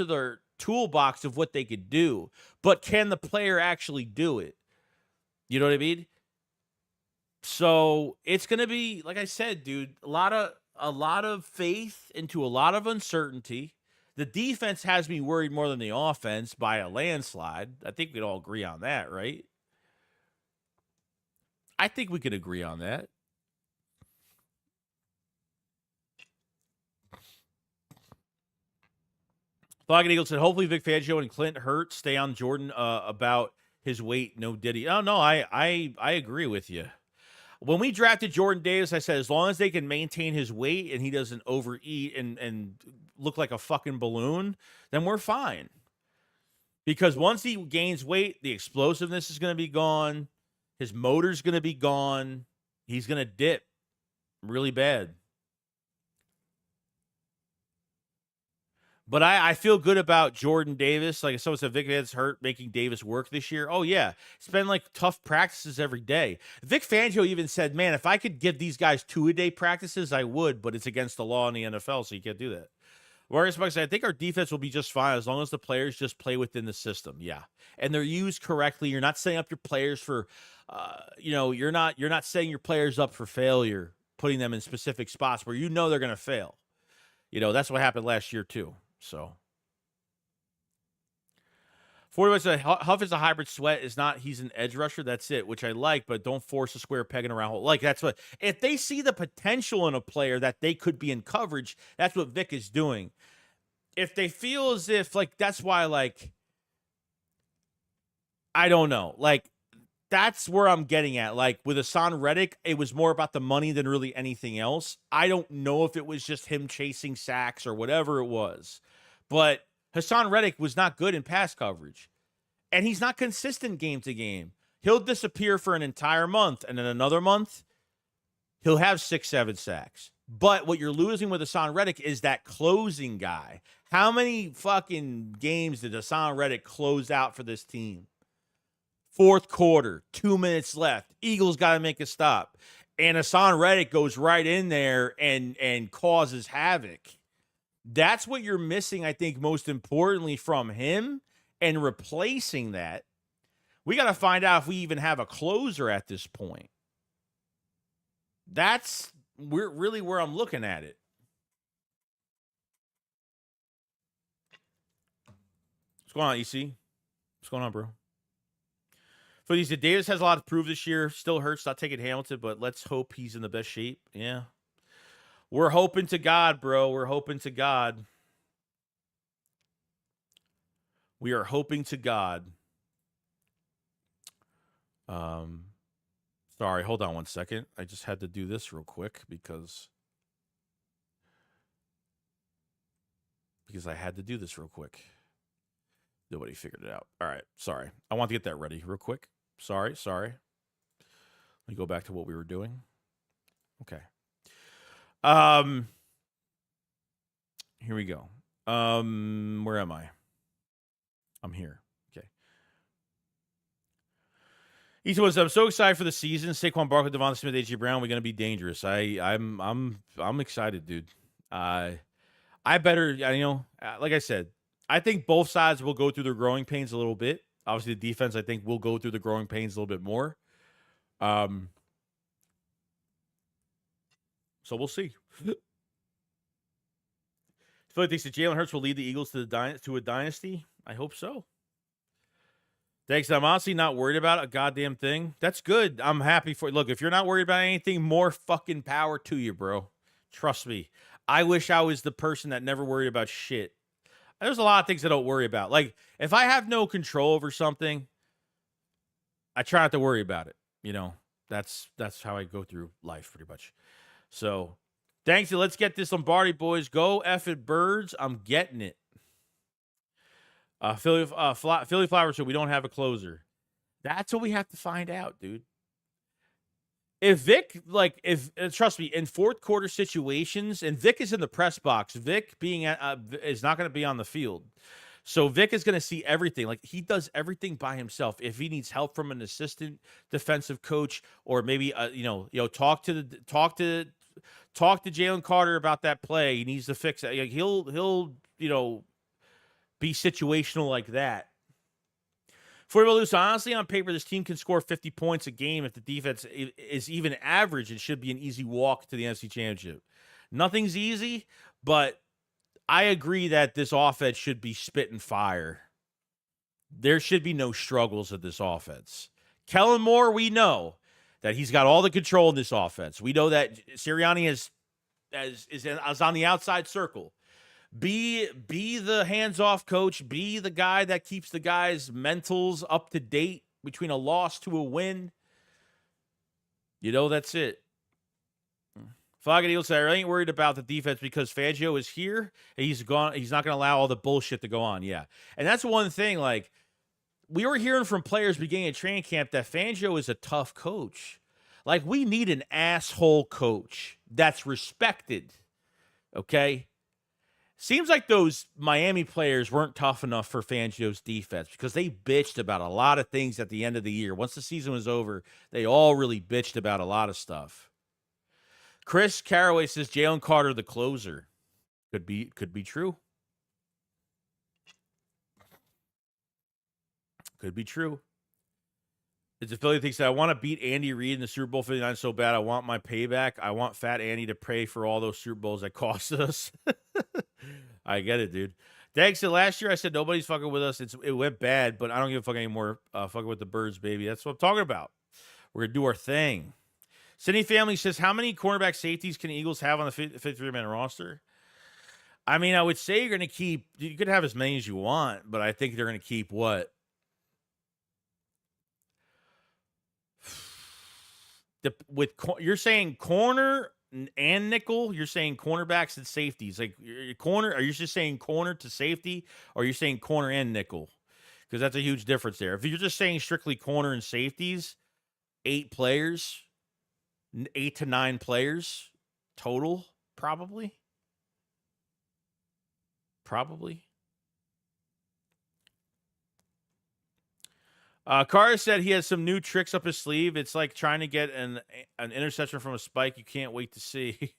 their toolbox of what they could do. But can the player actually do it? You know what I mean? So it's going to be, like I said, dude, a lot of faith into a lot of uncertainty. The defense has me worried more than the offense by a landslide. I think we'd all agree on that, right? I think we could agree on that. Flogging Eagle said, hopefully Vic Fangio and Clint Hurt stay on Jordan about his weight. No Diddy. Oh, no, I agree with you. When we drafted Jordan Davis, I said, as long as they can maintain his weight and he doesn't overeat and look like a fucking balloon, then we're fine. Because once he gains weight, the explosiveness is going to be gone. His motor's going to be gone. He's going to dip really bad. But I feel good about Jordan Davis. Like someone said, Vic Fangio's hurt making Davis work this year. Oh, yeah. It's been like tough practices every day. Vic Fangio even said, man, if I could give these guys 2-a-day practices, I would, but it's against the law in the NFL, so you can't do that. Warriors Bucks said, I think our defense will be just fine as long as the players just play within the system. Yeah. And they're used correctly. You're not setting up your players for, you're not setting your players up for failure, putting them in specific spots where they're going to fail. That's what happened last year too. So 40 said Huff is a hybrid Sweat. He's an edge rusher. That's it, which I like, but don't force a square peg in a round hole. Like that's what, if they see the potential in a player that they could be in coverage, that's what Vic is doing. If they feel as if that's why, I don't know, that's where I'm getting at. With Hassan Reddick, it was more about the money than really anything else. I don't know if it was just him chasing sacks or whatever it was. But Hassan Reddick was not good in pass coverage. And he's not consistent game to game. He'll disappear for an entire month. And then another month, he'll have 6-7 sacks. But what you're losing with Hassan Reddick is that closing guy. How many fucking games did Hassan Reddick close out for this team? Fourth quarter, 2 minutes left. Eagles got to make a stop. And Hassan Reddick goes right in there and causes havoc. That's what you're missing, I think, most importantly from him. And replacing that, we got to find out if we even have a closer at this point. That's really where I'm looking at it. What's going on, EC? What's going on, bro? For these, Davis has a lot to prove this year. Still hurts not taking Hamilton, but let's hope he's in the best shape. Yeah. We're hoping to God, bro. We're hoping to God. We are hoping to God. Sorry, hold on one second. I just had to do this real quick because I had to do this real quick. Nobody figured it out. All right, sorry. I want to get that ready real quick. Sorry. Let me go back to what we were doing. Okay. Here we go. Where am I? I'm here. Okay. Ethan was I'm so excited for the season. Saquon Barkley, Devonta Smith, A.J. Brown. We're gonna be dangerous. I'm excited, dude. I better, like I said, I think both sides will go through their growing pains a little bit. Obviously, the defense, I think, will go through the growing pains a little bit more. So we'll see. Philly thinks that Jalen Hurts will lead the Eagles to a dynasty. I hope so. Thanks. I'm honestly not worried about a goddamn thing. That's good. I'm happy for it. Look, if you're not worried about anything, more fucking power to you, bro. Trust me. I wish I was the person that never worried about shit. There's a lot of things I don't worry about. Like, if I have no control over something, I try not to worry about it. That's how I go through life pretty much. So, thanks. Let's get this Lombardi, boys. Go F it, birds. I'm getting it. Philly Flowers, so we don't have a closer. That's what we have to find out, dude. If Vic, trust me, in fourth quarter situations, and Vic is in the press box, Vic is not going to be on the field. So Vic is going to see everything. Like, he does everything by himself. If he needs help from an assistant defensive coach, or maybe talk to Jalen Carter about that play, he needs to fix it. He'll be situational like that. For Loose, honestly, on paper, this team can score 50 points a game if the defense is even average. It should be an easy walk to the NFC Championship. Nothing's easy, but I agree that this offense should be spitting fire. There should be no struggles at this offense. Kellen Moore, we know that he's got all the control in this offense. We know that Sirianni is on the outside circle. Be the hands-off coach. Be the guy that keeps the guys' mentals up to date between a loss to a win. That's it. Eagles said, I ain't worried about the defense because Fangio is here. And he's not going to allow all the bullshit to go on. Yeah. And that's one thing. Like, we were hearing from players beginning of training camp that Fangio is a tough coach. Like, we need an asshole coach that's respected. Okay? Seems like those Miami players weren't tough enough for Fangio's defense because they bitched about a lot of things at the end of the year. Once the season was over, they all really bitched about a lot of stuff. Chris Caraway says Jalen Carter the closer. Could be true. Could be true. It's a Philly thinks that I want to beat Andy Reid in the Super Bowl 59 so bad. I want my payback. I want Fat Andy to pay for all those Super Bowls that cost us. I get it, dude. Thanks. Last year I said nobody's fucking with us. It went bad, but I don't give a fuck anymore. Fucking with the birds, baby. That's what I'm talking about. We're gonna do our thing. Sydney Family says, how many cornerback safeties can the Eagles have on the 53-man roster? I mean, I would say you could have as many as you want, but I think they're going to keep what? You're saying corner and nickel? You're saying cornerbacks and safeties. Like, corner, are you just saying corner to safety, or are you saying corner and nickel? Because that's a huge difference there. If you're just saying strictly corner and safeties, 8 to 9 players total. Probably. Carr said he has some new tricks up his sleeve. It's like trying to get an interception from a spike you can't wait to see.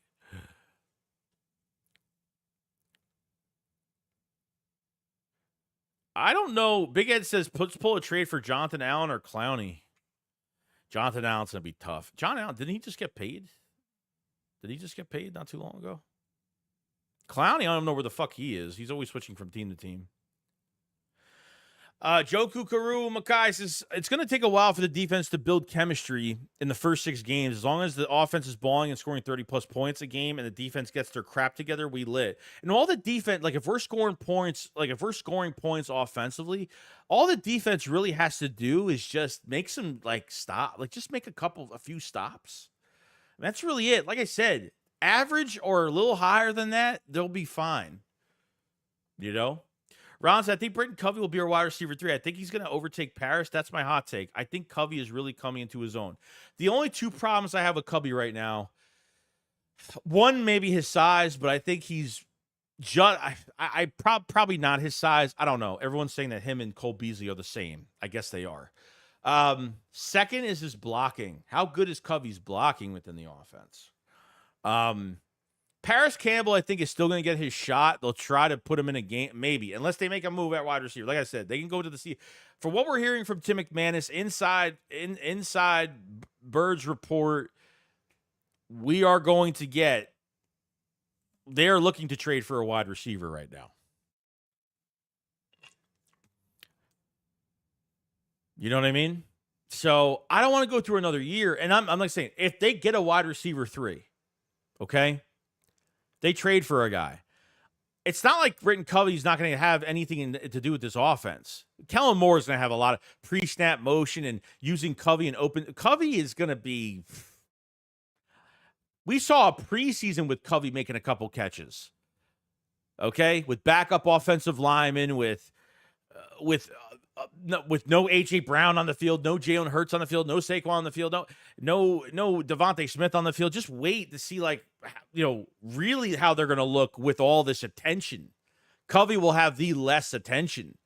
I don't know. Big Ed says, let's pull a trade for Jonathan Allen or Clowney. Jonathan Allen's going to be tough. John Allen, didn't he just get paid? Did he just get paid not too long ago? Clowney, I don't know where the fuck he is. He's always switching from team to team. Joku Karu Makai says, it's going to take a while for the defense to build chemistry in the first 6 games. As long as the offense is balling and scoring 30-plus points a game and the defense gets their crap together, we lit. And all the defense, like if we're scoring points offensively, all the defense really has to do is just make some, stop. Just make a few stops. And that's really it. Like I said, average or a little higher than that, they'll be fine. You know? Ron said, I think Britton Covey will be our wide receiver 3. I think he's going to overtake Paris. That's my hot take. I think Covey is really coming into his own. The only 2 problems I have with Covey right now, one, maybe his size, but I think he's just, probably not his size. I don't know. Everyone's saying that him and Cole Beasley are the same. I guess they are. Second is his blocking. How good is Covey's blocking within the offense? Paris Campbell, I think, is still going to get his shot. They'll try to put him in a game, maybe, unless they make a move at wide receiver. Like I said, they can go to the sea. For what we're hearing from Tim McManus, inside Bird's report, we are going to get. They are looking to trade for a wide receiver right now. You know what I mean? So I don't want to go through another year. And I'm like saying, if they get a wide receiver 3, okay, they trade for a guy. It's not like Britton Covey's not going to have anything to do with this offense. Kellen Moore is going to have a lot of pre-snap motion and using Covey and open. Covey is going to be. We saw a preseason with Covey making a couple catches. Okay, with backup offensive linemen, with no A.J. Brown on the field, no Jalen Hurts on the field, no Saquon on the field, no Devontae Smith on the field. Just wait to see, really how they're going to look with all this attention. Covey will have the less attention.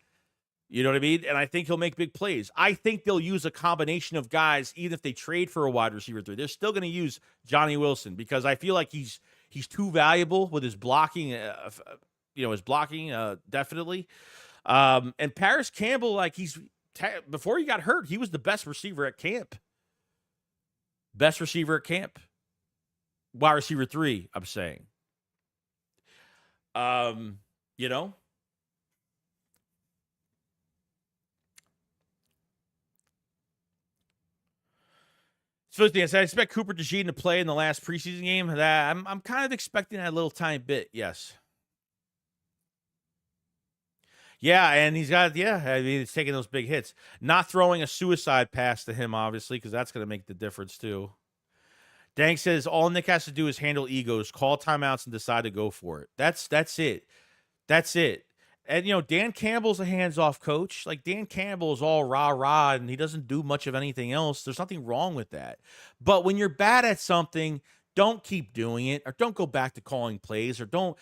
You know what I mean? And I think he'll make big plays. I think they'll use a combination of guys, even if they trade for a wide receiver 3. They're still going to use Johnny Wilson because I feel like he's too valuable with his blocking. Definitely. And Paris Campbell, before he got hurt, he was the best receiver at camp. Wide receiver 3, I'm saying. So I expect Cooper DeJean to play in the last preseason game. That I'm kind of expecting that a little tiny bit, yes. Yeah, and he's taking those big hits. Not throwing a suicide pass to him, obviously, because that's going to make the difference, too. Dank says, all Nick has to do is handle egos, call timeouts, and decide to go for it. That's it. That's it. And, Dan Campbell's a hands-off coach. Dan Campbell is all rah-rah, and he doesn't do much of anything else. There's nothing wrong with that. But when you're bad at something, don't keep doing it, or don't go back to calling plays, or don't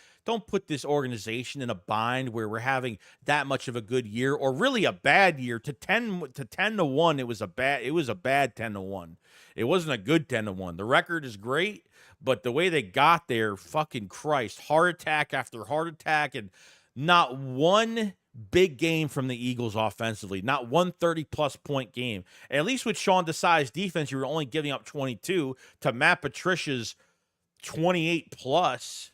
put this organization in a bind where we're having that much of a good year or really a bad year. To 10-1, it was a bad 10-1. It wasn't a good 10-1. The record is great, but the way they got there, fucking Christ, heart attack after heart attack, and not one big game from the Eagles offensively, not one 30-plus point game. And at least with Sean Desai's defense, you were only giving up 22 to Matt Patricia's 28-plus,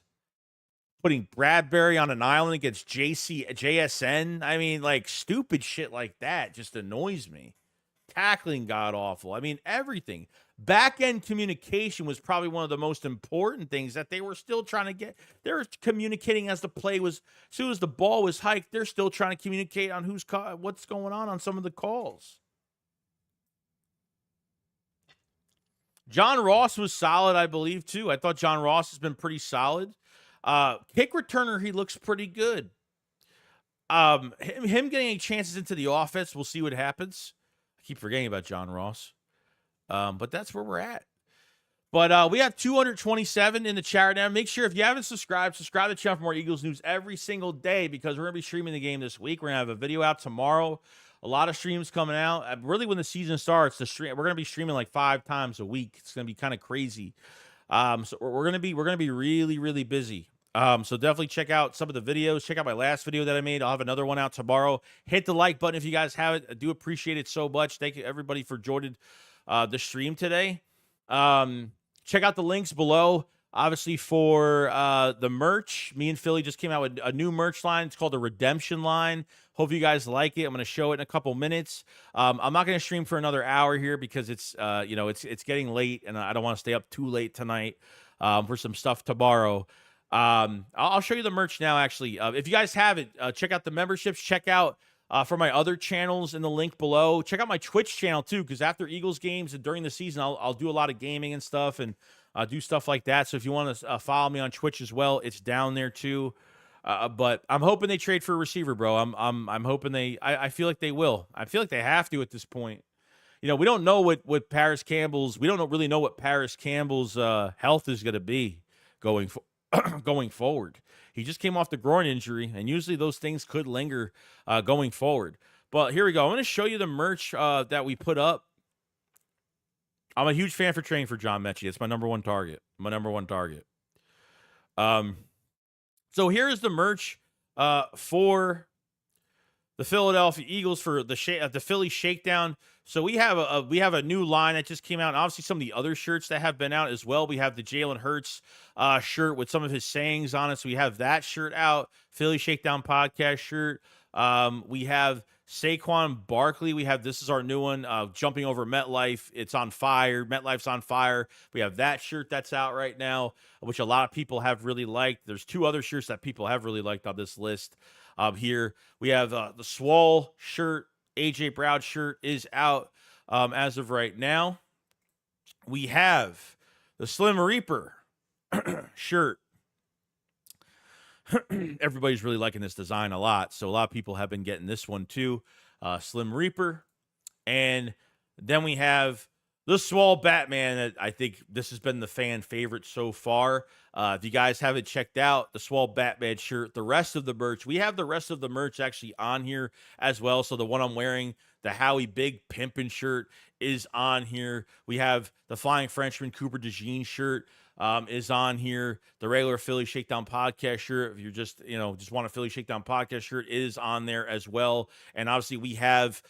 putting Bradbury on an island against JSN. I mean, stupid shit like that just annoys me. Tackling god-awful. I mean, everything. Back-end communication was probably one of the most important things that they were still trying to get. They were communicating as the play was, as soon as the ball was hiked, they're still trying to communicate on what's going on some of the calls. John Ross was solid, I believe, too. I thought John Ross has been pretty solid. Kick returner, he looks pretty good. Him getting any chances into the offense, we'll see what happens. I keep forgetting about John Ross. But that's where we're at. But we have 227 in the chat now. Make sure if you haven't subscribed to the channel for more Eagles news every single day, because we're going to be streaming the game this week. We're going to have a video out tomorrow. A lot of streams coming out. Really, when the season starts, we're going to be streaming like 5 times a week. It's going to be kind of crazy. So we're going to be really, really busy. So definitely check out some of the videos. Check out my last video that I made. I'll have another one out tomorrow. Hit the like button if you guys have it. I do appreciate it so much. Thank you everybody for joining the stream today. Check out the links below. Obviously, for the merch, me and Philly just came out with a new merch line. It's called the Redemption line. Hope you guys like it. I'm going to show it in a couple minutes. I'm not going to stream for another hour here because it's it's getting late, and I don't want to stay up too late tonight for some stuff tomorrow. I'll show you the merch now, actually. If you guys have it, check out the memberships. Check out for my other channels in the link below. Check out my Twitch channel, too, because after Eagles games and during the season, I'll do a lot of gaming and stuff and do stuff like that. So if you want to follow me on Twitch as well, it's down there, too. But I'm hoping they trade for a receiver, bro. I'm hoping I feel like they will. I feel like they have to at this point. We don't know what Paris Campbell's health is going to be going forward. He just came off the groin injury, and usually those things could linger going forward. But here we go. I'm going to show you the merch that we put up. I'm a huge fan for training for John Mechie. It's my number one target. So here's the merch for the Philadelphia Eagles for the Philly Shakedown. So we have a new line that just came out, and obviously some of the other shirts that have been out as well. We have the Jalen Hurts shirt with some of his sayings on it. So we have that shirt out. Philly Shakedown podcast shirt. We have Saquon Barkley. This is our new one. Jumping over MetLife. It's on fire. MetLife's on fire. We have that shirt that's out right now, which a lot of people have really liked. There's 2 other shirts that people have really liked on this list. Here we have the Swole shirt. AJ Brown shirt is out as of right now. We have the Slim Reaper shirt. Everybody's really liking this design a lot, so a lot of people have been getting this one too. Slim Reaper. And then we have the Swole Batman. I think this has been the fan favorite so far. If you guys haven't checked out the Swole Batman shirt, the rest of the merch, we have the rest of the merch actually on here as well. So the one I'm wearing, the Howie Big Pimpin' shirt, is on here. We have the Flying Frenchman Cooper DeJean shirt is on here. The regular Philly Shakedown podcast shirt, if you're just want a Philly Shakedown podcast shirt, is on there as well. And obviously we have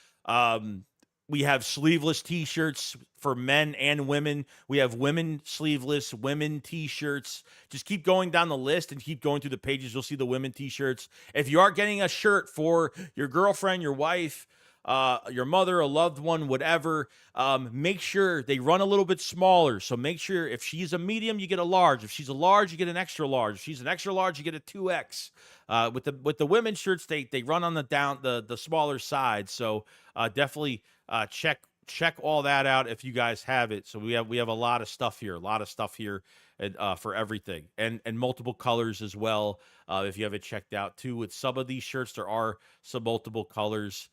sleeveless t-shirts for men and women. We have women sleeveless, women t-shirts. Just keep going down the list and keep going through the pages. You'll see the women t-shirts. If you are getting a shirt for your girlfriend, your wife, your mother, a loved one, whatever, make sure they run a little bit smaller. So make sure if she's a medium, you get a large. If she's a large, you get an extra large. If she's an extra large, you get a 2X. With the women's shirts, they run on the smaller side. So definitely check all that out if you guys have it. So we have a lot of stuff here, for everything, and multiple colors as well. If you haven't checked out too, with some of these shirts, there are some multiple colors.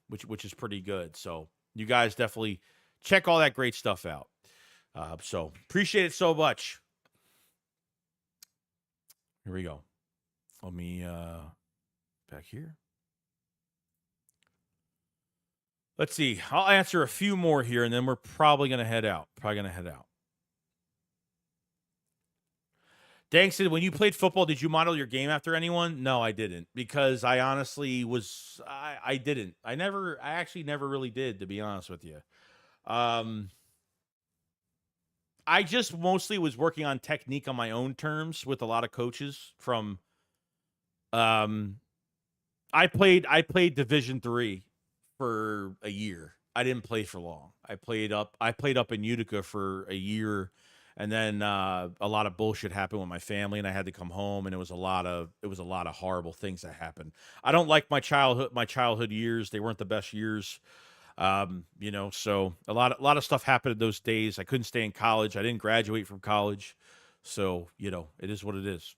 Which is pretty good. So you guys definitely check all that great stuff out. So appreciate it so much. Here we go. Let me back here. Let's see. I'll answer a few more here, and then we're probably going to head out. Dankson, when you played football, did you model your game after anyone? No, I didn't, because I honestly I didn't. I actually never really did, to be honest with you. I just mostly was working on technique on my own terms with a lot of coaches from, I played Division III for a year. I didn't play for long. I played up in Utica for a year. And then a lot of bullshit happened with my family, and I had to come home, and it was a lot of horrible things that happened. I don't like my childhood years. They weren't the best years. So a lot of stuff happened in those days. I couldn't stay in college. I didn't graduate from college. So, it is what it is.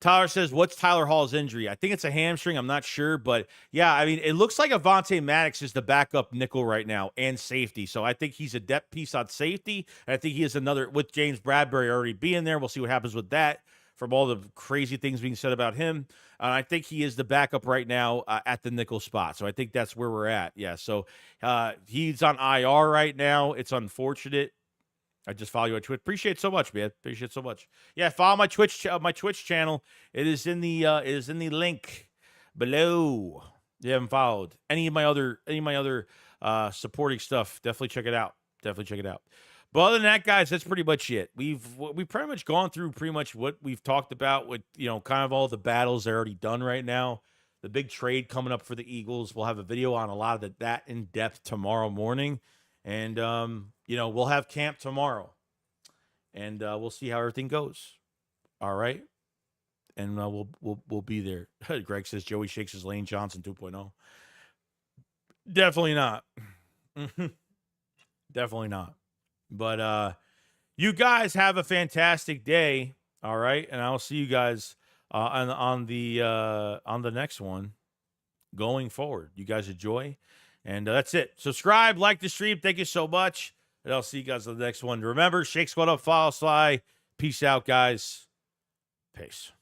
Tyler says, what's Tyler Hall's injury? I think it's a hamstring. I'm not sure. But, yeah, I mean, it looks like Avonte Maddox is the backup nickel right now and safety. So I think he's a depth piece on safety. And I think he is another, with James Bradbury already being there. We'll see what happens with that from all the crazy things being said about him. And I think he is the backup right now at the nickel spot. So I think that's where we're at. Yeah, so he's on IR right now. It's unfortunate. I just follow you on Twitch. Appreciate it so much, man. Appreciate it so much. Yeah, follow my Twitch channel. It is in the link below. If you haven't followed any of my other supporting stuff, definitely check it out. But other than that, guys, that's pretty much it. We've pretty much gone through pretty much what we've talked about with, kind of all the battles they're already done right now. The big trade coming up for the Eagles. We'll have a video on a lot of that in depth tomorrow morning. And, we'll have camp tomorrow. And we'll see how everything goes. All right? And we'll be there. Greg says Joey shakes his Lane Johnson 2.0. Definitely not. Definitely not. But you guys have a fantastic day. All right? And I'll see you guys on the next one going forward. You guys enjoy. And that's it. Subscribe, like the stream. Thank you so much. And I'll see you guys on the next one. Remember, Shake Squad up, follow Sly. Peace out, guys. Peace.